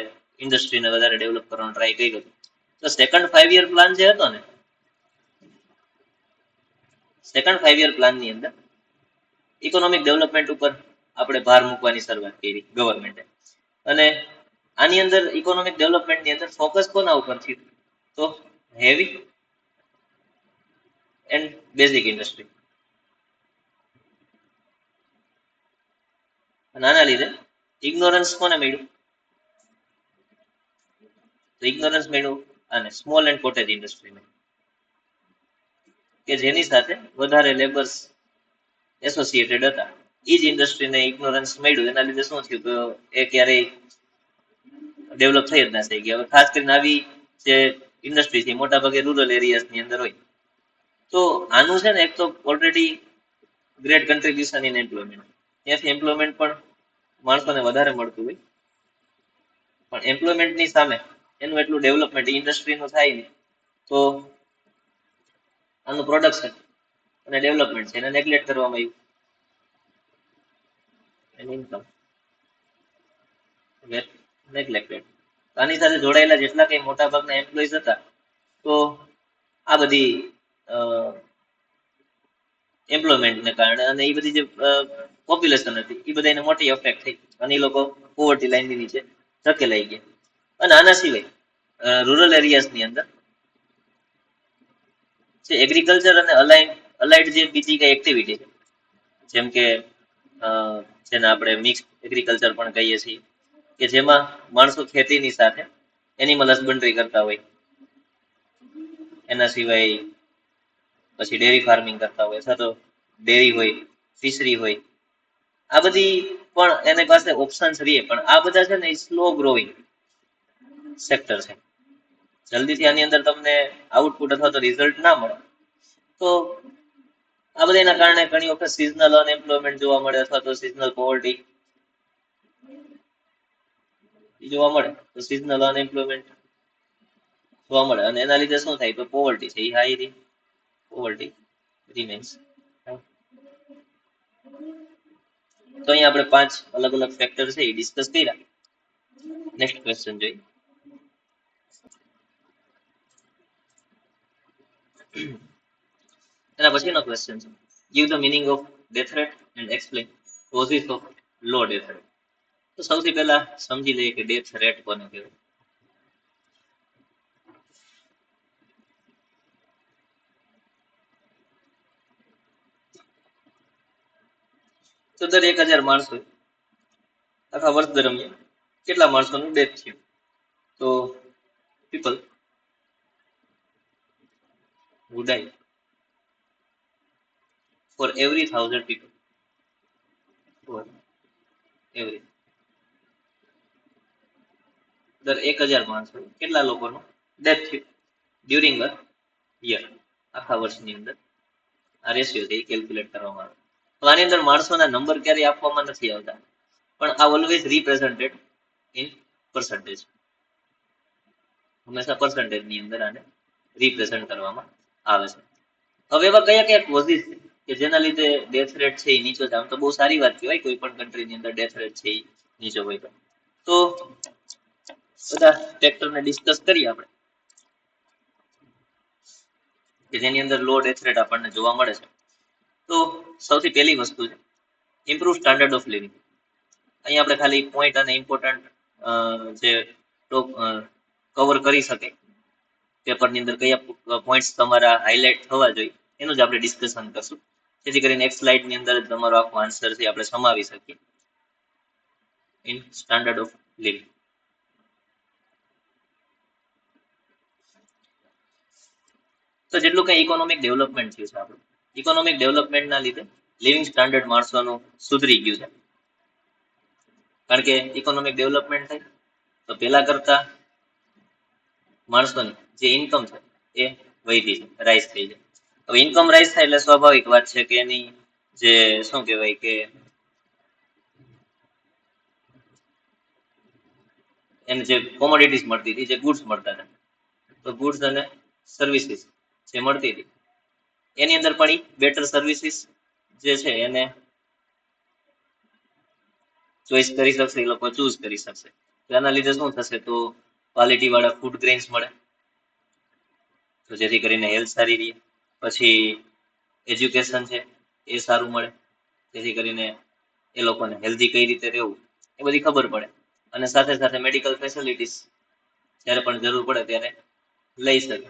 [SPEAKER 1] ઇન્ડસ્ટ્રીને વધારે ડેવલપ કરવાનો ટ્રાય કર્યો હતો. તો સેકન્ડ 5 યર પ્લાન જે હતો ને, સેકન્ડ 5 યર પ્લાનની અંદર ઇકોનોમિક ડેવલપમેન્ટ ઉપર આપણે ભાર મૂકવાની શરૂઆત કરી ગવર્મેન્ટે. અને આની અંદર ઇકોનોમિક ડેવલપમેન્ટની અંદર ફોકસ કોના ઉપર થયું? તો હેવી એન્ડ બેઝિક ઇન્ડસ્ટ્રી. અને આના લીધે ઇગ્નોરન્સ કોને મળ્યું? તો ઇગ્નોરન્સ મળ્યું અને સ્મોલ એન્ડ કોટેજ ઇન્ડસ્ટ્રી કે જેની સાથે વધારે લેબર્સ એસોસિએટેડ હતા. એ જ ઇન્ડસ્ટ્રીને ઇગ્નોરન્સ મળ્યું, એના લીધે શું થયું કે એ ક્યારેય ડેવલપ થઈ જ ના થઈ ગયા. હવે ખાસ કરીને આવી જે ઇન્ડસ્ટ્રી છે મોટા ભાગે રૂરલ એરિયાની અંદર હોય. તો આનું છે ને એક તો already great contribution in employment, ત્યાંથી એમ્પ્લોયમેન્ટ પણ માણસોને વધારે મળતું હોય, પણ એમ્પ્લોયમેન્ટની સામે એનું એટલું ડેવલપમેન્ટ ઇન્ડસ્ટ્રીનું થાય નહીં, તો આનું પ્રોડક્શન અને ડેવલપમેન્ટ છે એને નેગ્લેક્ટ કરવામાં આવ્યું. એની ઇન્કમ નેગ્લેક્ટેડ. આની સાથે જોડાયેલા જેટલા કઈ મોટા ભાગના એમ્પ્લોઈઝ હતા, તો આ બધી એમ્પ્લોયમેન્ટને કારણે અને એ બધી જે પોપ્યુલેશન હતી એ બધાને મોટી અફેક્ટ થઈ અને એ લોકો પોવર્ટી લાઈનની નીચે ધકેલાઈ ગયા. અને આના સિવાય રૂરલ એરિયાઝની અંદર જે એગ્રીકલ્ચર અને અલાઇડ જે બીજી કઈ એક્ટિવિટી છે, જેમ કે જેને આપણે મિક્સ એગ્રીકલ્ચર પણ કહીએ છીએ, કે જેમાં માણસો ખેતીની સાથે એનિમલ હસબન્ડરી કરતા હોય, એના સિવાય પછી ડેરી ફાર્મિંગ કરતા હોય અથવા તો ડેરી હોય, ફિશરી હોય, આ બધી પણ એની પાસે ઓપ્શન્સ રહીએ. પણ આ બધા છે ને એ સ્લો ગ્રોઈંગ સેક્ટર છે. જલ્દીથી આની અંદર તમને આઉટપુટ અથવા તો રિઝલ્ટ ના મળે. તો આ બધાના કારણે ઘણી વખત સિઝનલ અનએમ્પ્લોયમેન્ટ જોવા મળે અથવા તો સિઝનલ પોવર્ટી જોવા મળે. તો સિઝનલ અનએમ્પ્લોયમેન્ટ જોવા મળે અને એના લીધે શું થાય તો પોવર્ટી છે એ હાઈ રહી, પોવર્ટી રિમેન્સ. તો અહીંયા આપણે 5 અલગ અલગ ફેક્ટર છે એ ડિસ્કસ કર્યા. નેક્સ્ટ ક્વેશ્ચન જોઈએ. એના પછીનો ક્વેશ્ચન છે, give the meaning of death rate and explain causes of low death rate. તો સૌથી પહેલા સમજી લઈએ કે ડેથ રેટ કોને કહેવાય. તો દર 1000 માણસો આખા વર્ષ દરમિયાન કેટલા માણસોનું ડેથ થયું? તો people who die for every 1000 people, for every દર 1000 માણસો કેટલા લોકોનું ડેથ થયું ડ્યુરિંગ અ યર, આખા વર્ષની અંદર. આ રેશિયો છે એ કેલ્ક્યુલેટ કરવામાં આવે. તો આની અંદર માણસોના નંબર ક્યારેય આપવામાં નથી આવતા, પણ આ ઓલવેઝ રિપ્રેઝન્ટેડ ઇન પર્સન્ટેજ. હંમેશા પર્સન્ટેજ ની અંદર આને રિપ્રેઝન્ટ કરવામાં આવે છે. હવે એવા કયા કયા કોઝિસ છે કે જેના લીધે ડેથ રેટ છે એ નીચો છે? આમ તો બહુ સારી વાત કહેવાય કોઈ પણ કન્ટ્રીની અંદર ડેથ રેટ છે એ નીચો હોય તો બધા ફેક્ટરને ડિસ્કસ કરીએ આપણે કે જેની અંદર લો ડેથ રેટ આપણને જોવા મળે છે. તો સૌથી પહેલી વસ્તુ છે ઇમ્પ્રુવ સ્ટાન્ડર્ડ ઓફ લિવિંગ. અહીંયા આપણે ખાલી પોઈન્ટ અને ઇમ્પોર્ટન્ટ જે ટોપ કવર કરી શકે પેપરની અંદર કયા પોઈન્ટ્સ તમારા હાઇલાઇટ થવા જોઈએ એનું જ આપણે ડિસ્કશન કરશું, જેથી કરીને નેક્સ્ટ સ્લાઇડની અંદર તમારો આખો આન્સર છે આપણે સમાવી શકીએ ઇન સ્ટાન્ડર્ડ ઓફ લિવિંગ. તો જેટલું કઈ ઇકોનોમિક ડેવલપમેન્ટ થયું છે આપણું, ઇકોનોમિક ડેવલપમેન્ટના લીધે લિવિંગ સ્ટાન્ડર્ડ માણસોનું સુધરી ગયું છે. કારણ કે ઇકોનોમિક ડેવલપમેન્ટ થાય તો પહેલા કરતા માણસોની જે ઇન્કમ છે એ વધી છે, રાઈઝ થઈ છે. હવે ઇન્કમ રાઈઝ થાય એટલે સ્વાભાવિક વાત છે કે એની જે શું કહેવાય કે એને જે કોમોડિટીઝ મળતી હતી, જે ગુડ્સ મળતા હતા, તો ગુડ્સ અને સર્વિસીસ જે મળતી હતી એની અંદર પણ બેટર સર્વિસીસ જે છે એને ચોઈસ કરી શકશે, એ લોકો ચૂઝ કરી શકશે. એના લીધે શું થશે તો ક્વોલિટી વાળા ફૂડ ગ્રેન્સ મળે, તો જેથી કરીને હેલ્થ સારી રહે. પછી એજ્યુકેશન છે એ સારું મળે, જેથી કરીને એ લોકોને હેલ્ધી કઈ રીતે રહેવું એ બધી ખબર પડે. અને સાથે સાથે મેડિકલ ફેસિલિટીઝ જ્યારે પણ જરૂર પડે ત્યારે લઈ શકે,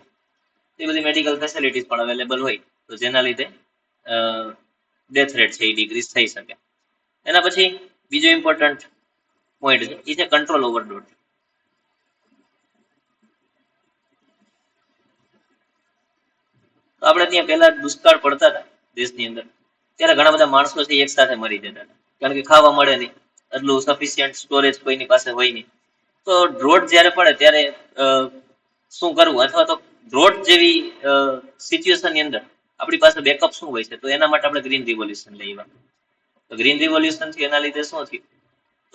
[SPEAKER 1] એ બધી મેડિકલ ફેસિલિટીઝ પણ અવેલેબલ હોય, તો જેના લીધે ડેથ રેટ છે એ ડિક્રીઝ થઈ શકે. એના પછી બીજો ઇમ્પોર્ટન્ટ પોઈન્ટ છે એ છે કંટ્રોલ ઓવર ડોઝ. તો આપણે ત્યાં પહેલા દુષ્કાળ પડતા હતા દેશની અંદર, ત્યારે ઘણા બધા માણસો છે એક સાથે મરી જતા હતા, કારણ કે ખાવા મળે નહીં, એટલું સફિશિયન્ટ સ્ટોરેજ કોઈની પાસે હોય નહીં. તો ડ્રોટ જ્યારે પડે ત્યારે શું કરવું, અથવા તો ડ્રોટ જેવી સિચ્યુએશનની અંદર આપણી પાસે બેકઅપ શું હોય છે, તો એના માટે આપણે ગ્રીન રિવોલ્યુશન લઈ આવ્યા. તો ગ્રીન રિવોલ્યુશન થી એના લીધે શું થયું,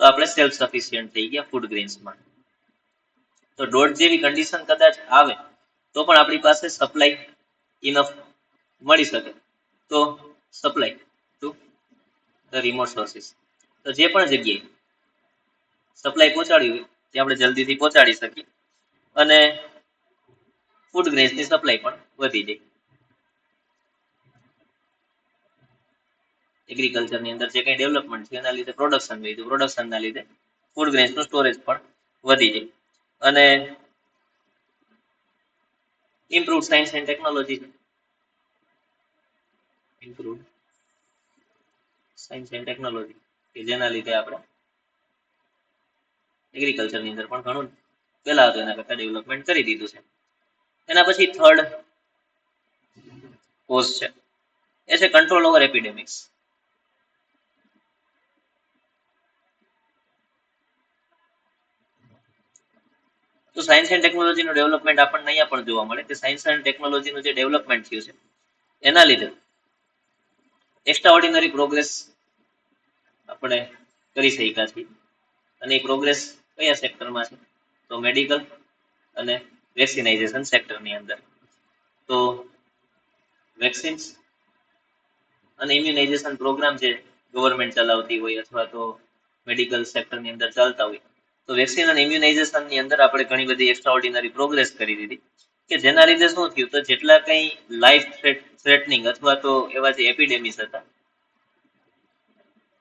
[SPEAKER 1] તો આપણે સેલ્ફ સફિશિયન્ટ થઈ ગયા ફૂડ ગ્રેન્સમાં. તો ડોટ જેવી કન્ડિશન કદાચ આવે તો પણ આપણી પાસે સપ્લાય ઇનફ મળી શકે. તો supply to the remote sources, તો જે પણ જગ્યાએ સપ્લાય પહોંચાડી હોય તે આપણે જલ્દીથી પહોંચાડી શકીએ અને ફૂડ ગ્રેન્સની સપ્લાય પણ વધી જાય. એગ્રીકલ્ચરની અંદર જે કંઈ ડેવલપમેન્ટ છે એના લીધે પ્રોડક્શન વધ્યું, પ્રોડક્શનના લીધે ફૂડ ગ્રેન્સનું સ્ટોરેજ પણ વધી જાય. અને ઇમ્પ્રુવ સાયન્સ એન્ડ ટેકનોલોજી છે, ઇમ્પ્રુવ સાયન્સ એન્ડ ટેકનોલોજી કે જેના લીધે આપણે એગ્રીકલ્ચરની અંદર પણ ઘણું પહેલા હતું એના કરતાં ડેવલપમેન્ટ કરી દીધું છે. એના પછી થર્ડ કોઝ છે એ છે કંટ્રોલ ઓવર એપિડેમિક્સ. તો સાયન્સ એન્ડ ટેકનોલોજીનું ડેવલપમેન્ટ આપણને અહીંયા પણ જોવા મળે કે સાયન્સ એન્ડ ટેકનોલોજીનું જે ડેવલપમેન્ટ થયું છે એના લીધે એક્સ્ટ્રા ઓર્ડિનરી પ્રોગ્રેસ આપણે કરી શક્યા છીએ. અને એ પ્રોગ્રેસ કયા સેક્ટરમાં છે, તો મેડિકલ અને વેક્સિનાઇઝેશન સેક્ટરની અંદર. તો વેક્સિન્સ અને ઇમ્યુનાઇઝેશન પ્રોગ્રામ જે ગવર્મેન્ટ ચલાવતી હોય અથવા તો મેડિકલ સેક્ટરની અંદર ચાલતા હોય, તો વેક્સિન અને ઇમ્યુનાઇઝેશનની અંદર આપણે ઘણી બધી એક્સ્ટ્રા ઓર્ડિનરી પ્રોગ્રેસ કરી દીધી કે જેના લીધે શું થયું, તો જેટલા કંઈ લાઈફ થ્રેટનિંગ અથવા તો એવા જે એપિડેમિસ હતા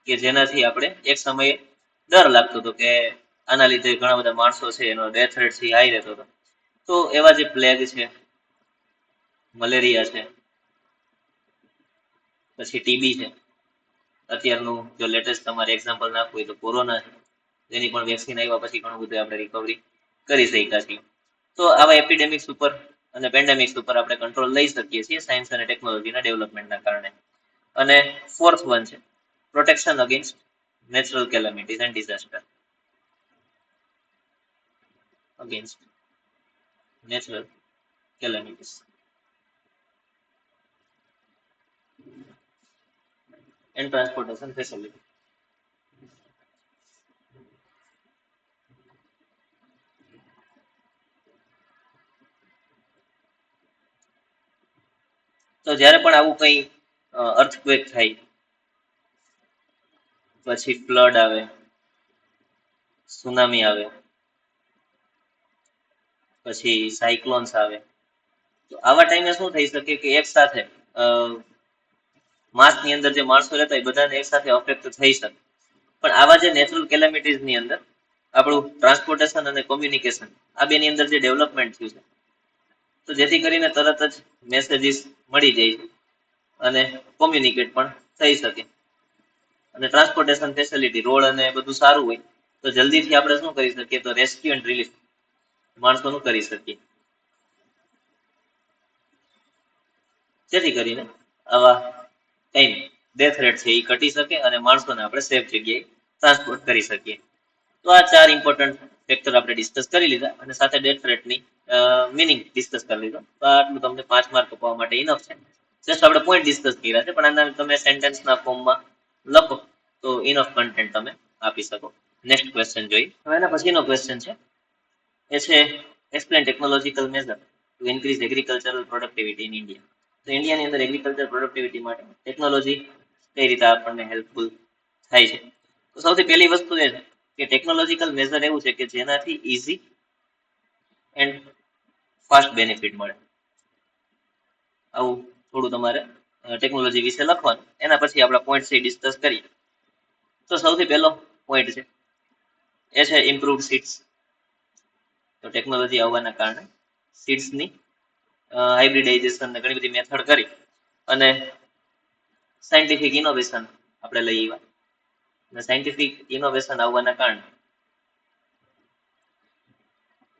[SPEAKER 1] કે જેનાથી આપણે એક સમયે ડર લાગતો હતો કે આના લીધે ઘણા બધા માણસો છે એનો ડેથ રેટ છે હાઈ રહેતો હતો. તો એવા જે પ્લેગ છે, મલેરિયા છે, પછી ટીબી છે, અત્યારનું જો લેટેસ્ટ તમારે એક્ઝામ્પલ નાખવું હોય તો કોરોના છે, જેની પણ વેક્સિન આવ્યા પછી ઘણું બધું આપણે રિકવરી કરી શક્યા છીએ. તો આવા એપિડેમિક્સ ઉપર અને પેન્ડેમિક્સ ઉપર આપણે કંટ્રોલ લઈ શકીએ છીએ સાયન્સ અને ટેકનોલોજીના ડેવલપમેન્ટના કારણે. અને ફોર્થ વન છે protection against natural calamities and disaster. Against natural calamities and transportation facility. તો જ્યારે પણ આવું કંઈ અર્થક્વેક થાય, પછી ફ્લડ આવે, સુનામી આવે, પછી સાયક્લોન્સ આવે, તો આવા ટાઈમે શું થઈ શકે કે એક સાથે માસની અંદર જે માણસો રહેતા હોય બધાને એક સાથે અફેક્ટ થઈ શકે. પણ આવા જે નેચરલ કેલામિટીઝની અંદર આપણું ટ્રાન્સપોર્ટેશન અને કોમ્યુનિકેશન આ બેની અંદર જે ડેવલપમેન્ટ થયું છે, તો જેથી કરીને તરત જ મેસેજીસ મળી જાય છે અને કોમ્યુનિકેટ પણ થઈ શકે. અને ટ્રાન્સપોર્ટેશન ફેસિલિટી રોડ અને બધું સારું હોય તો જલ્દીથી આપણે શું કરી શકીએ, તો રેસ્ક્યુ એન્ડ રિલીફ માણસોનું કરી શકીએ. જેથી કરીને આવા કંઈ ડેથ રેટ છે એ ઘટી શકે અને માણસોને આપણે સેફ જગ્યાએ ટ્રાન્સપોર્ટ કરી શકીએ. તો આ 4 ઇમ્પોર્ટન્ટ ફેક્ટર આપણે ડિસ્કસ કરી લીધા અને સાથે ડેથ રેટની મિનિંગ ડિસ્કસ કરી લીધો. તો આટલું તમને 5 માર્ક અપાવવા માટે ઇનફ છે. જસ્ટ આપણે પોઈન્ટ ડિસ્કસ કર્યા છે, પણ આના તમે સેન્ટેન્સના ફોર્મમાં લખો તો ઇનફ કન્ટેન્ટ તમે આપી શકો. નેક્સ્ટ ક્વેશ્ચન જોઈએ. હવે એના પછીનો ક્વેશ્ચન છે એ છે explain technological measure two increase agricultural productivity in India. તો ઇન્ડિયાની અંદર એગ્રીકલ્ચર પ્રોડક્ટિવિટી માટે ટેકનોલોજી કઈ રીતે આપણને હેલ્પફુલ થાય છે. તો સૌથી પહેલી વસ્તુ એ છે કે ટેકનોલોજીકલ મેઝર એવું છે કે જેનાથી ઇઝી એન્ડ ફાસ્ટ બેનિફિટ મળે. આવું થોડું તમારે ટેકનોલોજી વિશે લખવાનું, એના પછી આપણા પોઈન્ટ છે ડિસ્કસ કરીએ. તો સૌથી પહેલો પોઈન્ટ છે એ છે ઇમ્પ્રુવડ સીડ્સ. તો ટેકનોલોજી આવવાના કારણે સીડ્સની હાઇબ્રિડાઇઝેશન ને ઘણી બધી મેથડ કરી અને સાયન્ટિફિક ઇનોવેશન આપણે લઈ આવ્યા. અને સાયન્ટિફિક ઇનોવેશન આવવાના કારણે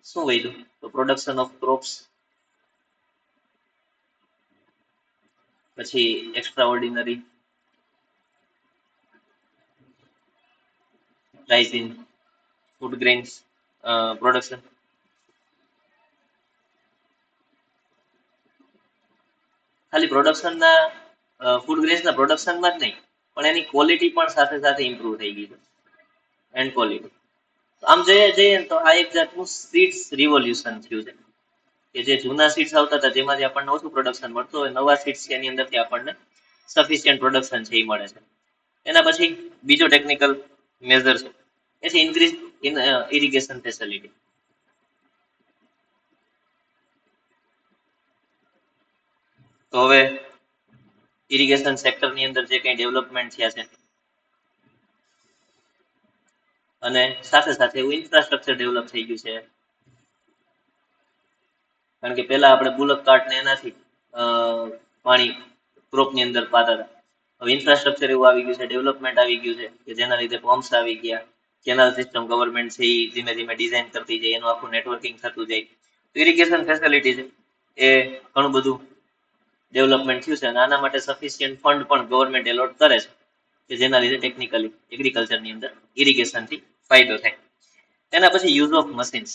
[SPEAKER 1] શું વધ્યું, તો પ્રોડક્શન ઓફ ક્રોપ્સ પછી extra rise in food grains production. ખાલી પ્રોડક્શનના ફૂડ ગ્રેન્સના પ્રોડક્શનમાં જ નહીં પણ એની ક્વોલિટી પણ સાથે સાથે ઇમ્પ્રુવ થઈ ગઈ છે એન્ડ ક્વોલિટી. આમ જઈએ તો આ એક જાતનું સીડ્સ રિવોલ્યુશન થયું છે કે જે જૂના સીડ્સ આવતા હતા જેમાંથી આપણને ઓછું પ્રોડક્શન મળતું હોય, નવા સીડ્સ છે એની અંદરથી આપણને સફિશિયન્ટ પ્રોડક્શન છે એ મળે છે. એના પછી બીજો ટેકનિકલ મેજર છે એ છે ઇન્ક્રીઝ ઇન ઇરિગેશન ફેસિલિટી. તો હવે ઇરિગેશન સેક્ટરની અંદર જે કંઈ ડેવલપમેન્ટ થયા છે અને સાથે સાથે એવું ઇન્ફ્રાસ્ટ્રક્ચર ડેવલપ થઈ ગયું છે. કારણ કે પહેલા આપણે બુલક કાર્ટ ને એનાથી પાણી ક્રોપની અંદર પાતા હતા. હવે ઇન્ફ્રાસ્ટ્રક્ચર એવું આવી ગયું છે, ડેવલપમેન્ટ આવી ગયું છે કે જેના લીધે પમ્પ્સ આવી ગયા, કેનાલ સિસ્ટમ ગવર્મેન્ટ છે એ ધીમે ધીમે ડિઝાઇન કરતી જાય, એનું આખું નેટવર્કિંગ થતું જાય. ઇરિગેશન ફેસિલિટી છે એ ઘણું બધું ડેવલપમેન્ટ થયું છે અને આના માટે સફિશિયન્ટ ફંડ પણ ગવર્મેન્ટ એલોટ કરે છે કે જેના લીધે ટેકનિકલી એગ્રીકલ્ચરની અંદર ઇરિગેશનથી ફાયદો થાય. એના પછી યુઝ ઓફ મશીન્સ.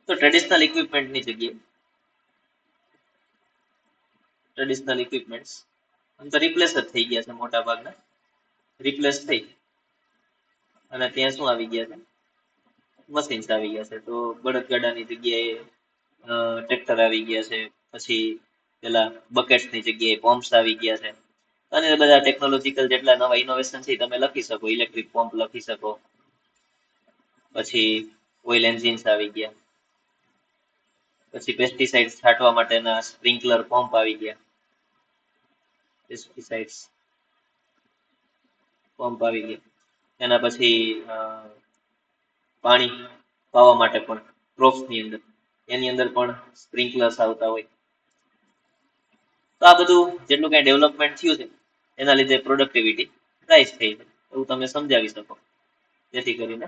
[SPEAKER 1] તો ટ્રેડિશનલ ઇક્વિપમેન્ટની જગ્યાએ ટ્રેડિશનલ ઇક્વિપમેન્ટ્સ આમ તો રિપ્લેસ જ થઈ ગયા છે, મોટા ભાગના રિપ્લેસ થઈ અને ત્યાં શું આવી ગયા છે, મશીન્સ આવી ગયા છે. તો બળદગાડાની જગ્યાએ ટ્રેક્ટર આવી ગયા છે, પછી પેલા બકેટ્સની જગ્યાએ પમ્પ્સ આવી ગયા છે અને બધા ટેકનોલોજીકલ જેટલા નવા ઇનોવેશન છે તમે લખી શકો. ઇલેક્ટ્રિક પંપ લખી શકો, પછી ઓઇલ એન્જિન્સ આવી ગયા, પછી પેસ્ટિસાઇડ્સ છાંટવા માટેના સ્પ્રિંકલર પંપ આવી ગયા, પેસ્ટિસાઇડ્સ પંપ આવી ગયા. એના પછી પાણી પાવા માટે પણ ક્રોપ્સની અંદર એની અંદર પણ સ્પ્રિંકલર્સ આવતા હોય. તો આ બધું જેટલું કઈ ડેવલપમેન્ટ થયું છે એના લીધે પ્રોડક્ટિવિટી રાઈઝ થઈ છે એવું તમે સમજાવી શકો, જેથી કરીને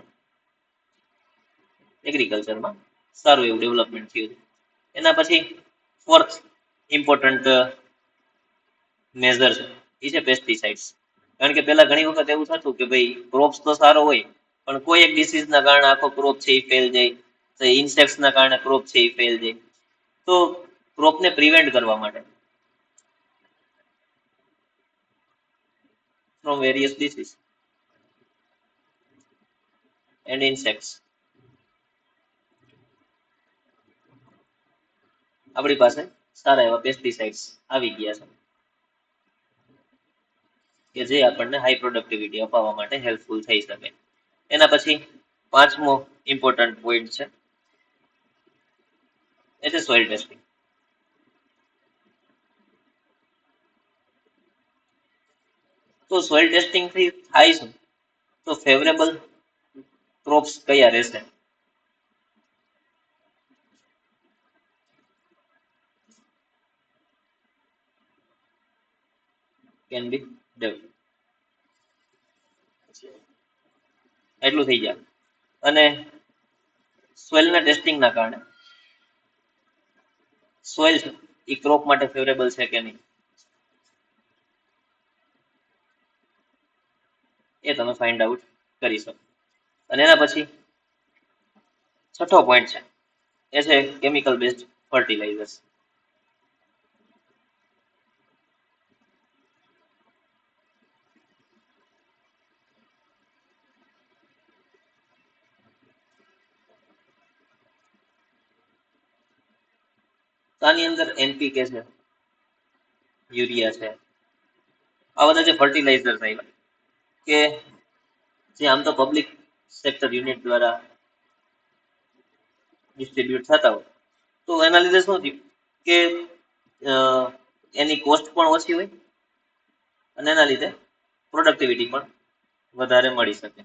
[SPEAKER 1] એગ્રીકલ્ચરમાં સારું એવું ડેવલપમેન્ટ થયું છે. એના પછી ફોર્થ ઇમ્પોર્ટન્ટ મેજર છે એ છે પેસ્ટિસાઇડ્સ. કારણ કે પેલા ઘણી વખત એવું થતું કે ભાઈ ક્રોપ્સ તો સારો હોય પણ કોઈ એક ડિસીઝના કારણે આખો ક્રોપ છે એ ફેલ જાય, તો ઇન્સેક્ટ્સના કારણે ક્રોપ છે એ ફેલ જાય. તો ક્રોપને પ્રિવેન્ટ કરવા માટે from various diseases and insects આપણી પાસે સારા એવા પેસ્ટિસાઇડ્સ આવી ગયા છે કે જે આપણને હાઈ પ્રોડક્ટિવિટી અપાવવા માટે હેલ્પફુલ થઈ શકે. એના પછી પાંચમો ઇમ્પોર્ટન્ટ પોઈન્ટ છે એ છે સોઇલ ટેસ્ટિંગ. તો સોઇલ ટેસ્ટિંગ થી થાય છે તો ફેવરેબલ ક્રોપ્સ કયા રહેશે, કેન બી ડેવલપ. એટલું થઈ જાય. અને સોઇલના ટેસ્ટિંગના કારણે સોઇલ છે એ ક્રોપ માટે ફેવરેબલ છે કે નહીં એ તમે ફાઇન્ડ આઉટ કરી શકો. અને એના પછી છઠ્ઠો પોઈન્ટ છે એ છે કેમિકલ બેઝડ ફર્ટિલાઇઝર્સ. આની અંદર એનપીકે છે, યુરિયા છે, આ બધા જે ફર્ટિલાઇઝર્સ આવ્યા કે જે આમ તો પબ્લિક સેક્ટર યુનિટ દ્વારા ડિસ્ટ્રીબ્યુટ થતા હોય, તો એના લીધે શું થયું કે એની કોસ્ટ પણ ઓછી હોય અને એના લીધે પ્રોડક્ટિવિટી પણ વધારે મળી શકે.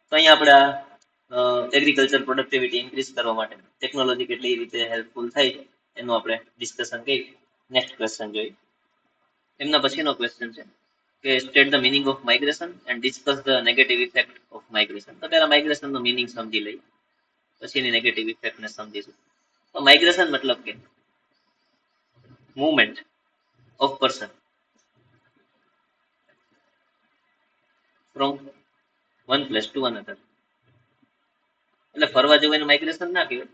[SPEAKER 1] તો અહીંયા આપણે આ એગ્રીકલ્ચર પ્રોડક્ટિવિટી ઇન્ક્રીઝ કરવા માટે ટેકનોલોજી કેટલી રીતે હેલ્પફુલ થાય છે એનું આપણે ડિસ્કશન કરી. નેક્સ્ટ ક્વેશ્ચન જોઈએ. એમના પછીનો ક્વેશ્ચન છે કે state the meaning of migration and discuss the negative effect of migration. તો પહેલા માઇગ્રેશન નો મિનિંગ સમજી લઈએ, પછી એની નેગેટિવ ઇફેક્ટ ને સમજીશું. તો માઇગ્રેશન મતલબ કે movement of person from one place to another. એટલે ફરવા જવું એને માઇગ્રેશન ના કહેવાય,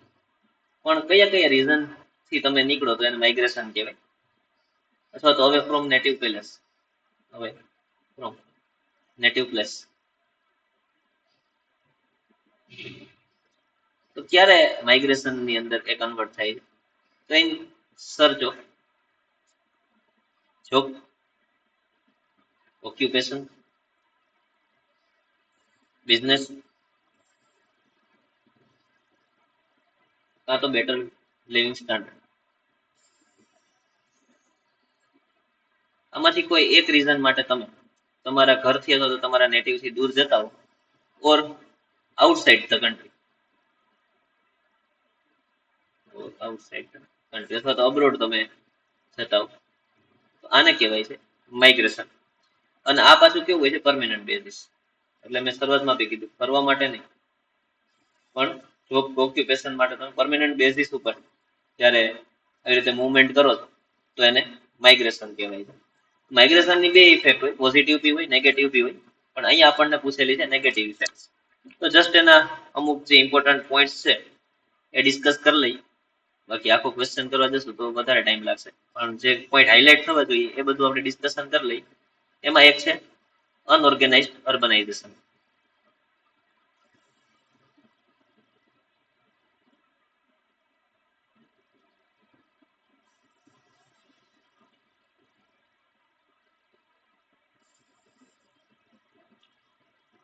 [SPEAKER 1] પણ કયા કયા રીઝન થી તમે નીકળો તો એને માઇગ્રેશન કહેવાય. અથવા તો હવે ફ્રોમ નેટિવ પ્લેસ, હવે ફ્રોમ નેટિવ પ્લેસ. તો ક્યારે માઇગ્રેશન ની અંદર એ કન્વર્ટ થાય છે? તો in search of job, occupation, business, કાં તો બેટર લિવિંગ સ્ટાન્ડર્ડ. આમાંથી કોઈ એક રીઝન માટે તમે તમારા ઘરથી અથવા તો તમારા નેટિવ થી દૂર જતા હો, or outside the country, outside country અથવા તો અબ્રોડ તમે જતા હો, તો આને કહેવાય છે માઇગ્રેશન. અને આ પાછું કેવું હોય છે? Permanent basis. એટલે મેં શરૂઆતમાં બી કીધું, ફરવા માટે નહીં, પણ જોબ ઓક્યુપેશન માટે તમે પરમેનન્ટ બેઝિસ ઉપર જ્યારે આવી રીતે મૂવમેન્ટ કરો છો તો એને માઇગ્રેશન કહેવાય છે. માઇગ્રેશનની બે ઇફેક્ટ હોય, પોઝિટિવ બી હોય, નેગેટિવ બી હોય, પણ અહીંયા આપણને પૂછેલી છે નેગેટિવ ઇફેક્ટ. તો જસ્ટ એના અમુક જે ઇમ્પોર્ટન્ટ પોઈન્ટ્સ છે એ ડિસ્કસ કરી લઈએ. બાકી આખો ક્વેશ્ચન કરવા જશું તો વધારે ટાઈમ લાગશે, પણ જે પોઈન્ટ હાઇલાઇટ થવા જોઈએ એ બધું આપણે ડિસ્કશન કરી લઈએ. એમાં એક છે અનઓર્ગેનાઇઝડ અર્બનાઇઝેશન.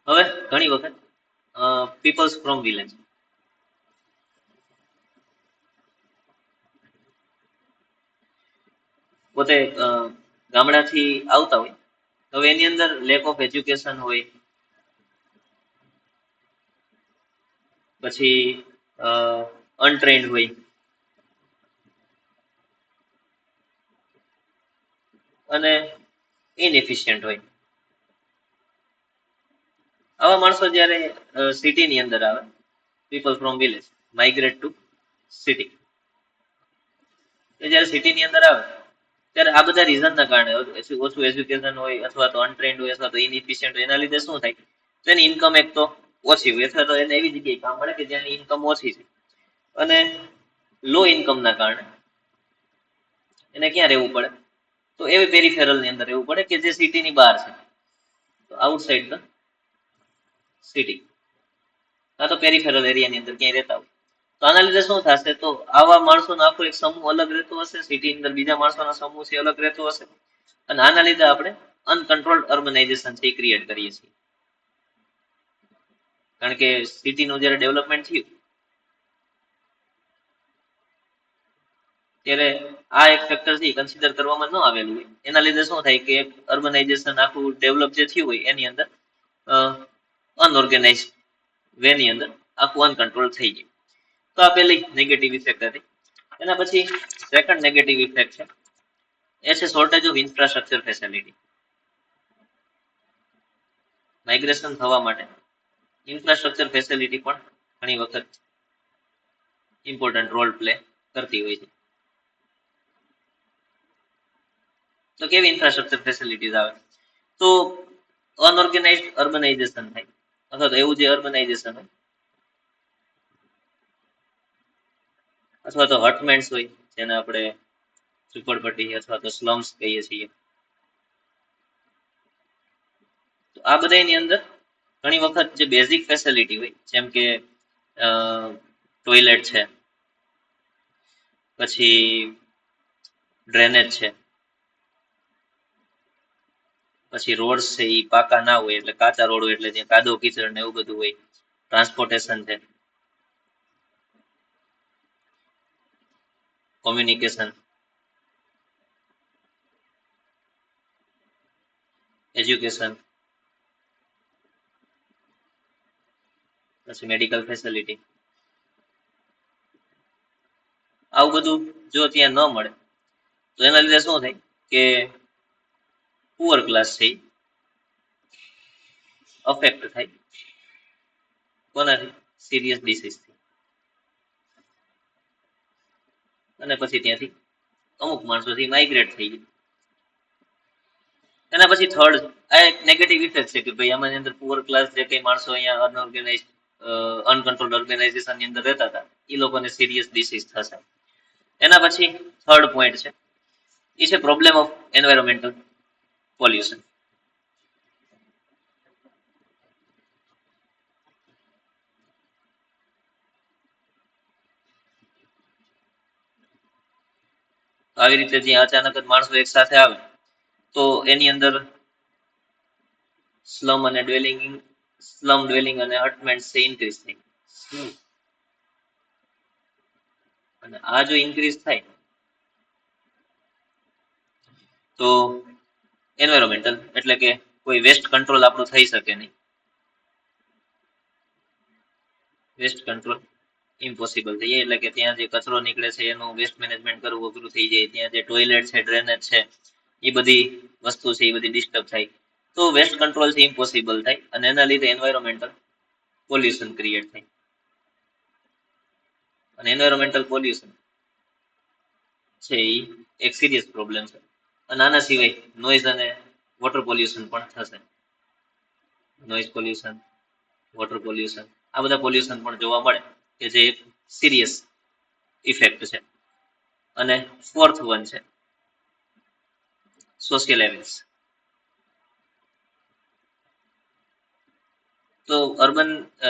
[SPEAKER 1] હવે ઘણી વખત પીપલ્સ ફ્રોમ વિલેજ, પોતે ગામડાથી આવતા હોય, હવે એની અંદર લેક ઓફ એજ્યુકેશન હોય, પછી અનટ્રેન્ડ હોય, અને ઇનએફિશિયન્ટ હોય. આવા માણસો જ્યારે સિટીની અંદર આવે, people from village migrate to city, જ્યારે સિટીની અંદર આવે ત્યારે આ બધા રીઝનના કારણે, ઓછું એજ્યુકેશન હોય અથવા તો અનટ્રેન્ડ હોય અથવા તો ઇનએફિશિયન્ટ હોય, એના લીધે શું થાય? તો એની ઇન્કમ એક તો ઓછી હોય, અથવા તો એને એવી જગ્યાએ કામ મળે કે જેની ઇન્કમ ઓછી છે. અને લો ઇન્કમના કારણે એને ક્યાં રહેવું પડે? તો એવી પેરીફેરલની અંદર રહેવું પડે કે જે સિટીની બહાર છે, તો આઉટસાઇડ ધ સિટી, કાં તો પેરીફેરલ એરિયાની અંદર ક્યાંય રહેતા હોય. તો આના લીધે શું થશે? તો આવા માણસોનો આખો એક સમૂહ અલગ રહેતો હશે, સિટી અંદર બીજા માણસોના સમૂહ છે અલગ રહેતો હશે, અને આના લીધે આપણે અનકન્ટ્રોલ્ડ અર્બનાઇઝેશન છે ક્રિએટ કરીએ છીએ. કારણ કે સિટીનું જ્યારે ડેવલપમેન્ટ થયું ત્યારે આ એક ફેક્ટર થી કન્સિડર કરવામાં ન આવેલું હોય, એના લીધે શું થાય કે અર્બનાઇઝેશન આખું ડેવલપ જે થયું હોય એની અંદર અનઓર્ગેનાઇઝ વે ની અંદર આખું અનકન્ટ્રોલ થઈ ગયું. તો આ પેલી નેગેટિવ ઇફેક્ટ હતી. એના પછી સેકન્ડ નેગેટિવ ઇફેક્ટ છે, એ છે shortage of infrastructure facility. Migration થવા માટે ઇન્ફ્રાસ્ટ્રક્ચર ફેસિલિટી પણ ઘણી વખત ઇમ્પોર્ટન્ટ રોલ પ્લે કરતી હોય છે. તો કેવી ઇન્ફ્રાસ્ટ્રક્ચર ફેસિલિટીઝ આવે? તો અનઓર્ગેનાઇઝડ અર્બનાઇઝેશન થાય, અથવા તો એવું જે અર્બનાઇઝેશન હોય, અથવા તો હટમેન્ટ્સ હોય, જેને આપણે ઝુંપડપટ્ટી અથવા તો સ્લમ્સ કહીએ છીએ. તો આ બધાની અંદર ઘણી વખત જે બેઝિક ફેસિલિટી હોય, જેમ કે ટોયલેટ છે, પછી ડ્રેનેજ છે, પછી રોડ છે એ પાકા ના હોય, એટલે કાચા રોડ હોય, એટલે ત્યાં કાદવ કીચડ ને એવું બધું હોય. ટ્રાન્સપોર્ટેશન છે, કોમ્યુનિકેશન, એજ્યુકેશન, પછી મેડિકલ ફેસિલિટી. આવું બધું જો ત્યાં ન મળે તો એના લીધે શું થાય કે પુઅર ક્લાસ છે અફેક્ટ થાય કોનાથી? સિરિયસ ડિસીઝથી. અને પછી ત્યાંથી અમુક માણસોથી માઇગ્રેટ થઈ જાય. એના પછી થર્ડ, આ એક નેગેટિવ ઇફેક્ટ છે કે ભાઈ આમાં અંદર પુઅર ક્લાસ જે કઈ માણસો અહીંયા અનઓર્ગેનાઇઝ અનકન્ટ્રોલ ઓર્ગેનાઇઝેશન ની અંદર રહેતા હતા એ લોકોને સિરિયસ ડિસીઝ થશે. એના પછી થર્ડ પોઈન્ટ છે એ છે પ્રોબ્લેમ ઓફ એન્વાયરમેન્ટલ પોલ્યુશન. આવી રીતે જ્યાં અચાનક જ માણસો એક સાથે આવે તો એની અંદર સ્લમ ડ્વેલિંગ અને હર્ટમેન્ટ છે ઇન્ક્રીઝ થાય. અને આ જો ઇન્ક્રીઝ થાય તો એન્વાયરમેન્ટલ એટલે કે કોઈ વેસ્ટ કંટ્રોલ આપણું થઈ શકે નહીં. વેસ્ટ કંટ્રોલ ઇમ્પોસિબલ થઈ જાય એટલે કે ત્યાં જે કચરો નીકળે છે એનું વેસ્ટ મેનેજમેન્ટ કરવું અઘરું થઈ જાય. ત્યાં જે ટોયલેટ છે, ડ્રેનેજ છે, એ બધી વસ્તુ છે એ બધી ડિસ્ટર્બ થાય તો વેસ્ટ કંટ્રોલ થી ઇમ્પોસિબલ થાય અને એના લીધે એન્વાયરમેન્ટલ પોલ્યુશન ક્રિએટ થાય. અને એન્વાયરમેન્ટલ પોલ્યુશન છે એ એક સિરિયસ પ્રોબ્લેમ છે. અને આના સિવાય નોઇઝ અને વોટર પોલ્યુશન પણ થશે. નોઇઝ પોલ્યુશન, વોટર પોલ્યુશન, આ બધા પોલ્યુશન પણ જોવા મળે કે જે એક સિરિયસ ઇફેક્ટ છે. અને ફોર્થ વન છે સોશિયલ એવિલ્સ. તો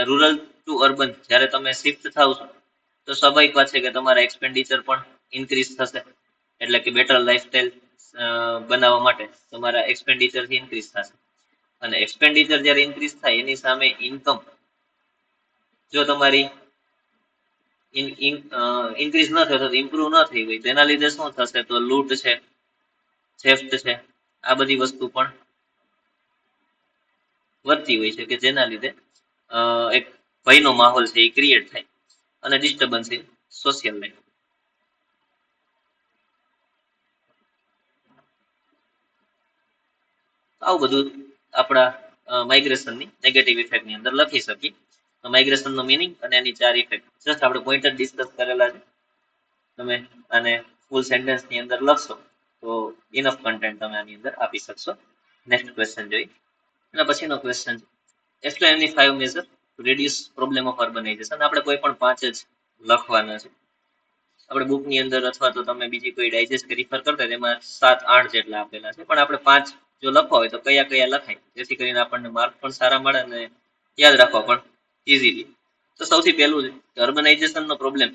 [SPEAKER 1] રૂરલ ટુ અર્બન જ્યારે તમે શિફ્ટ થાવ છો તો સ્વાભાવિક વાત છે કે તમારા એક્સપેન્ડિચર પણ ઇન્ક્રીઝ થશે. એટલે કે બેટર લાઈફસ્ટાઈલ બનાવવા માટે તમારા એક્સપેન્ડિચર ઇન્ક્રીઝ થશે. અને એક્સપેન્ડિચર જ્યારે ઇન્ક્રીઝ થાય એની સામે ઇન્કમ જો તમારી ઇન્ક્રીઝ ન થયો તો ઇમ્પ્રુવ ન થઈ હોય તેના લીધે શું થશે તો લૂંટ છે, થેફ્ટ છે, આ બધી વસ્તુ પણ વધતી હોય છે કે જેના લીધે એક ભયનો માહોલ છે એ ક્રિએટ થાય અને ડિસ્ટર્બન્સ ઇન સોશિયલ લાઈફ. આવું બધું આપણા માઇગ્રેશનની નેગેટિવ ઇફેક્ટની અંદર લખી શકીએ. માઇગ્રેશનનો મિનિંગ અને એની 4 ઇફેક્ટ જસ્ટ આપણે પોઈન્ટ જ ડિસ્કસ કરેલા છે. તમે આને ફૂલ સેન્ટેન્સની અંદર લખશો તો ઇનફ કન્ટેન્ટ તમે આની અંદર આપી શકશો. નેક્સ્ટ ક્વેશ્ચન જોઈ. એના પછીનો ક્વેશ્ચન છે explain any 5 major to reduce problem of urbanisation. આપણે કોઈ પણ 5 જ લખવાના છે. આપણે બુકની અંદર અથવા તો તમે બીજી કોઈ ડાયજેસ્ટ કે રિફર કરતા તેમાં 7-8 જેટલા આપેલા છે, પણ આપણે 5 જો લખવા હોય તો કયા કયા લખાય જેથી કરીને આપણને માર્ક પણ સારા મળે અને યાદ રાખવા પણ ઇઝીલી. તો સૌથી પહેલું છે અર્બનાઇઝેશનનો પ્રોબ્લેમ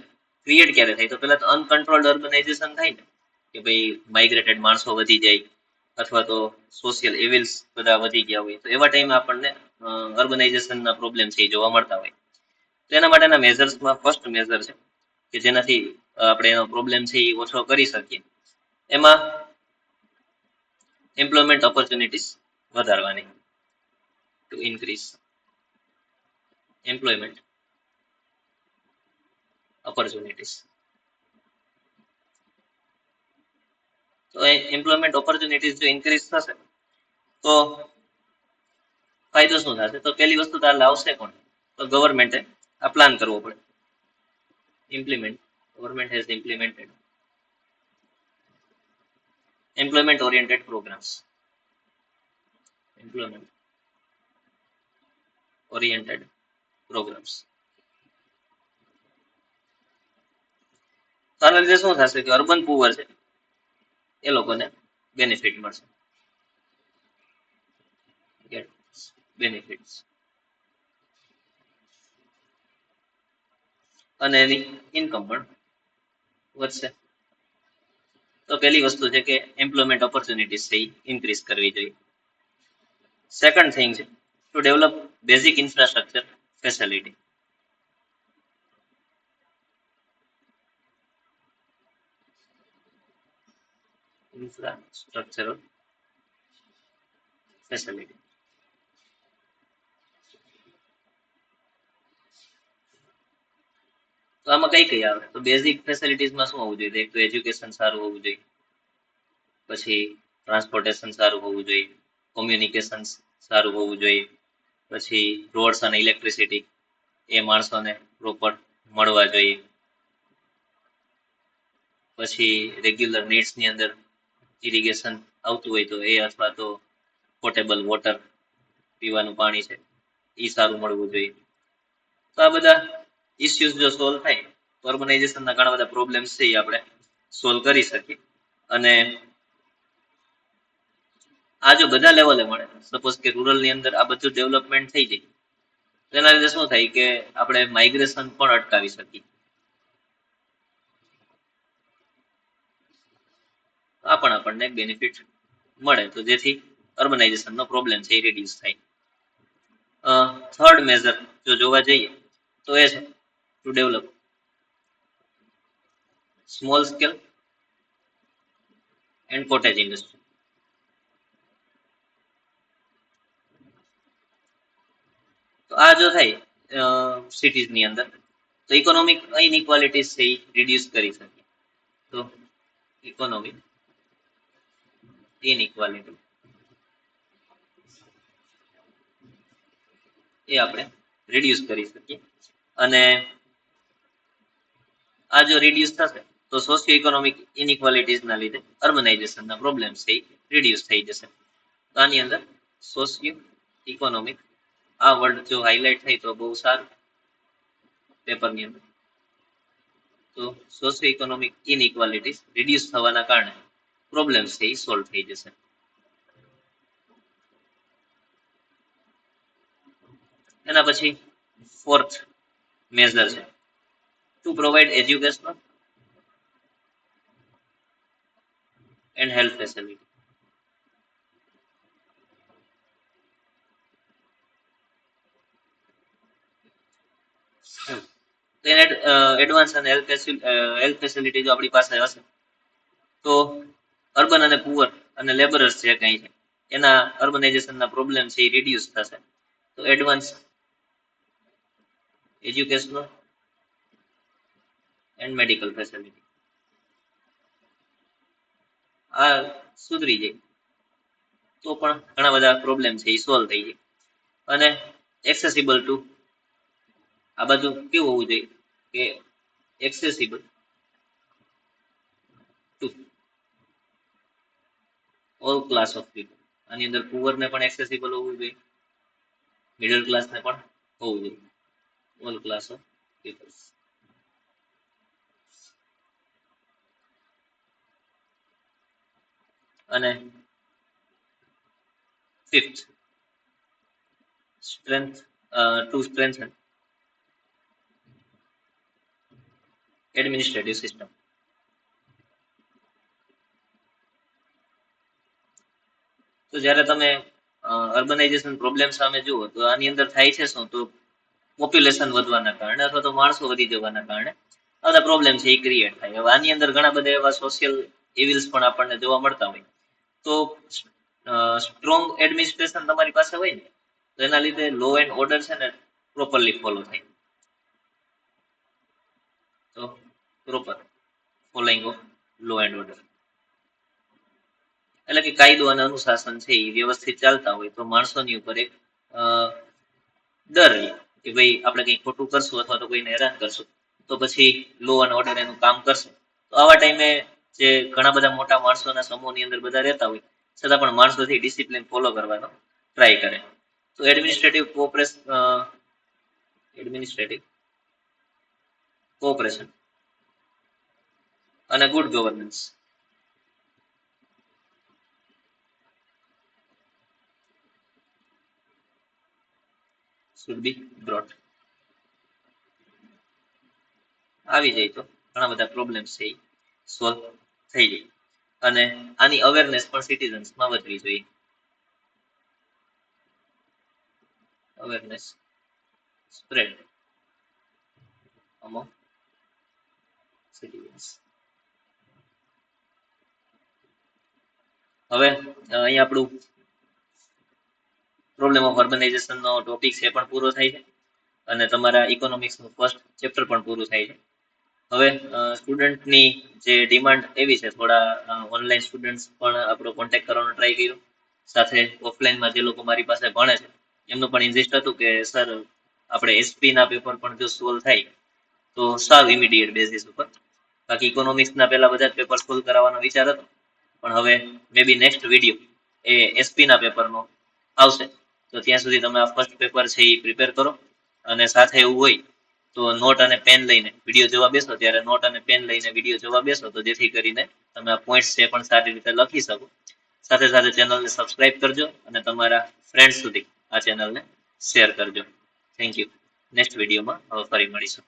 [SPEAKER 1] ક્રિએટ ક્યારે થાય તો પહેલા તો અનકન્ટ્રોલ્ડ અર્બનાઇઝેશન થાય ને કે ભાઈ માઇગ્રેટેડ માણસો વધી જાય અથવા તો સોશિયલ એવિલ્સ બધા વધી ગયા હોય તો એવા ટાઈમે આપણને અર્બનાઇઝેશનના પ્રોબ્લેમ છે એ જોવા મળતા હોય. તો એના માટેના મેજર્સમાં ફર્સ્ટ મેજર છે કે જેનાથી આપણે એનો પ્રોબ્લેમ છે એ ઓછો કરી શકીએ. એમાં એમ્પ્લોયમેન્ટ ઓપોર્ચ્યુનિટીઝ વધારવાની, ટુ ઇન્ક્રીઝ એમ્પ્લોયમેન્ટ ઓપોર્ચ્યુનિટીઝ. તો એમ્પ્લોયમેન્ટ ઓપોર્ચ્યુનિટીઝ જો ઇન્ક્રીઝ થશે તો ફાયદો શું થશે તો પહેલી વસ્તુ તો આ લાવશે કોણ તો ગવર્મેન્ટે આ પ્લાન કરવો પડે. Government has implemented employment oriented programs. Employment oriented programs. તો આના લીધે શું થશે કે અર્બન પુઅર છે એ લોકોને બેનિફિટ મળશે. બેનિફિટ્સ અને એની ઇન્કમ પણ વધશે. તો પહેલી વસ્તુ છે કે એમ્પ્લોયમેન્ટ ઓપોર્ચ્યુનિટીઝ છે ઇન્ક્રીઝ કરવી જોઈએ. સેકન્ડ થિંગ છે to develop basic infrastructure facility. Infrastructural facility. તો આમાં કઈ કઈ આવે તો બેઝિક ફેસિલિટીઝમાં શું હોવું જોઈએ? એક તો એજ્યુકેશન સારું હોવું જોઈએ, પછી ટ્રાન્સપોર્ટેશન સારું હોવું જોઈએ, કોમ્યુનિકેશન સારું હોવું જોઈએ, પછી રોડ્સ અને ઇલેક્ટ્રિસિટી એ માણસોને પ્રોપર મળવા જોઈએ. પછી રેગ્યુલર નીડ્સની અંદર ઇરિગેશન આવતું હોય તો એ, અથવા તો પોર્ટેબલ વોટર પીવાનું પાણી છે એ સારું મળવું જોઈએ. તો આ બધા ઇસ્યુઝ જો સોલ્વ થાય તો અર્બનાઇઝેશનના ઘણા બધા પ્રોબ્લેમ્સ છે એ આપણે સોલ્વ કરી શકીએ. અને આ જો બધા લેવલે મળે, સપોઝ કે રૂરલ ની અંદર આ બધું ડેવલપમેન્ટ થઈ જાય, તેના લીધે શું થાય કે આપણે માઇગ્રેશન પણ અટકાવી શકીએ. આ પણ આપણને બેનિફિટ મળે, તો જેથી અર્બનાઇઝેશનનો પ્રોબ્લેમ છે એ રિડ્યુસ થાય. થર્ડ મેજર જો જોવા જઈએ તો એ છે to develop small scale and cottage industry. તો આ જો થાય સિટીઝ ની અંદર, તો ઇકોનોમિક ઇનઇક્વાલિટીઝ છે એ રિડ્યુસ કરી શકીએ. તો ઇકોનોમિક ઇનઇક્વાલિટી એ આપણે રિડ્યુસ કરી શકીએ. અને આ જો રિડ્યુસ થશે તો સોશિયો ઇકોનોમિક ઇનઇક્વાલિટીઝ ના લીધે અર્બનાઇઝેશનના પ્રોબ્લેમ્સ છે રિડ્યુસ થઈ જશે. તો આની અંદર સોશિયો ઇકોનોમિક આ વર્ડ જો હાઇલાઇટ થાય તો બહુ સારું પેપરની અંદર. તો સોશિયો ઇકોનોમિક ઇનઇક્વાલિટીઝ રિડ્યુસ થવાના કારણે પ્રોબ્લેમ્સ છે એ સોલ્વ થઈ જશે. એના પછી ફોર્થ મેજર છે to provide educational and health facility. Advance અને હેલ્થ ફેસિલિટી જો આપણી પાસે હશે તો અર્બન અને પુઅર અને લેબરર્સ જે કંઈ છે એના અર્બનાઇઝેશનના પ્રોબ્લેમ છે એ રિડ્યુસ થશે. તો advance educational and medical facility આ સુધરી જાય તો પણ ઘણા બધા પ્રોબ્લેમ છે એ સોલ્વ થઈ જાય. અને એક્સેસિબલ ટુ આ બધું કેવું હોવું જોઈએ કે accessible to all class of people. આની અંદર પુઅરને પણ એક્સેસિબલ હોવું જોઈએ, મિડલ ક્લાસને પણ હોવું જોઈએ, ઓલ ક્લાસ ઓફ પીપલ્સ. અને fifth strength to strengthen administrative system. તો જ્યારે તમે અર્બનાઇઝેશન પ્રોબ્લેમ સામે જુઓ તો આની અંદર થાય છે શું, તો પોપ્યુલેશન વધવાના કારણે અથવા તો માણસો વધી જવાના કારણે આ બધા પ્રોબ્લેમ છે એ ક્રિએટ થાય. હવે આની અંદર ઘણા બધા એવા સોશિયલ ઇવિલ્સ પણ આપણને જોવા મળતા હોય. તો સ્ટ્રોંગ એડમિનિસ્ટ્રેશન તમારી પાસે હોય ને તો એના લીધે લો એન્ડ ઓર્ડર છે ને પ્રોપરલી ફોલો થાય. તો proper following of law and order એટલે કે કાયદો અને અનુશાસન છે એ વ્યવસ્થિત ચાલતા હોય તો માણસોની ઉપર એક ડર રહે કે ભાઈ આપણે કંઈ ખોટું કરશું અથવા તો કોઈને હેરાન કરશું તો પછી લો અને ઓર્ડર એનું કામ કરશે. તો આવા ટાઈમે જે ઘણા બધા મોટા માણસોના સમૂહની અંદર બધા રહેતા હોય છતાં પણ માણસોથી ડિસિપ્લિન ફોલો કરવાનો ટ્રાય કરે. તો એડમિનિસ્ટ્રેટિવ કોઓપરેશન અને good governance should be brought. આવી જાય તો ઘણા બધા પ્રોબ્લેમ્સ છે એ સોલ્વ થઈ જાય. અને આની અવેરનેસ પણ સિટીઝન્સમાં વધવી જોઈએ. Awareness spread among citizens. હવે અહીં આપણું પ્રોબ્લેમ ઓફ અર્બનાઇઝેશન નો ટોપિક છે પણ પૂરો થાય છે અને તમારા ઇકોનોમિક્સ નું ફર્સ્ટ ચેપ્ટર પણ પૂરું થાય છે. હવે સ્ટુડન્ટની જે ડિમાન્ડ એવી છે, થોડા ઓનલાઈન સ્ટુડન્ટ્સ પણ આપણો કોન્ટેક્ટ કરવાનો ટ્રાય કર્યો, સાથે ઓફલાઈનમાં જે લોકો મારી પાસે ભણે છે એમનું પણ ઇન્જિસ્ટ હતું કે સર આપણે એસપી ના પેપર પણ જો સોલ્વ થાય તો સાવ ઇમિડિયેટ બેઝિસ ઉપર. બાકી ઇકોનોમિક્સના પહેલા બધા જ પેપર સોલ્વ કરાવવાનો વિચાર હતો, પણ હવે મે બી નેક્સ્ટ વિડીયો એ એસપી ના પેપરનો આવશે. તો ત્યાં સુધી તમે આ ફર્સ્ટ પેપર છે એ પ્રિપેર કરો, અને સાથે એવું હોય તો નોટ અને પેન લઈને વિડીયો જોવા બેસો ત્યારે નોટ અને પેન લઈને વિડીયો જોવા બેસો, તો જેથી કરીને તમે આ પોઈન્ટ્સ છે પણ સારી રીતે લખી શકો. સાથે સાથે ચેનલને સબસ્ક્રાઇબ કરજો અને તમારા ફ્રેન્ડ સુધી આ ચેનલને શેર કરજો. Thank you. નેક્સ્ટ વિડીયોમાં હવે ફરી મળીશું.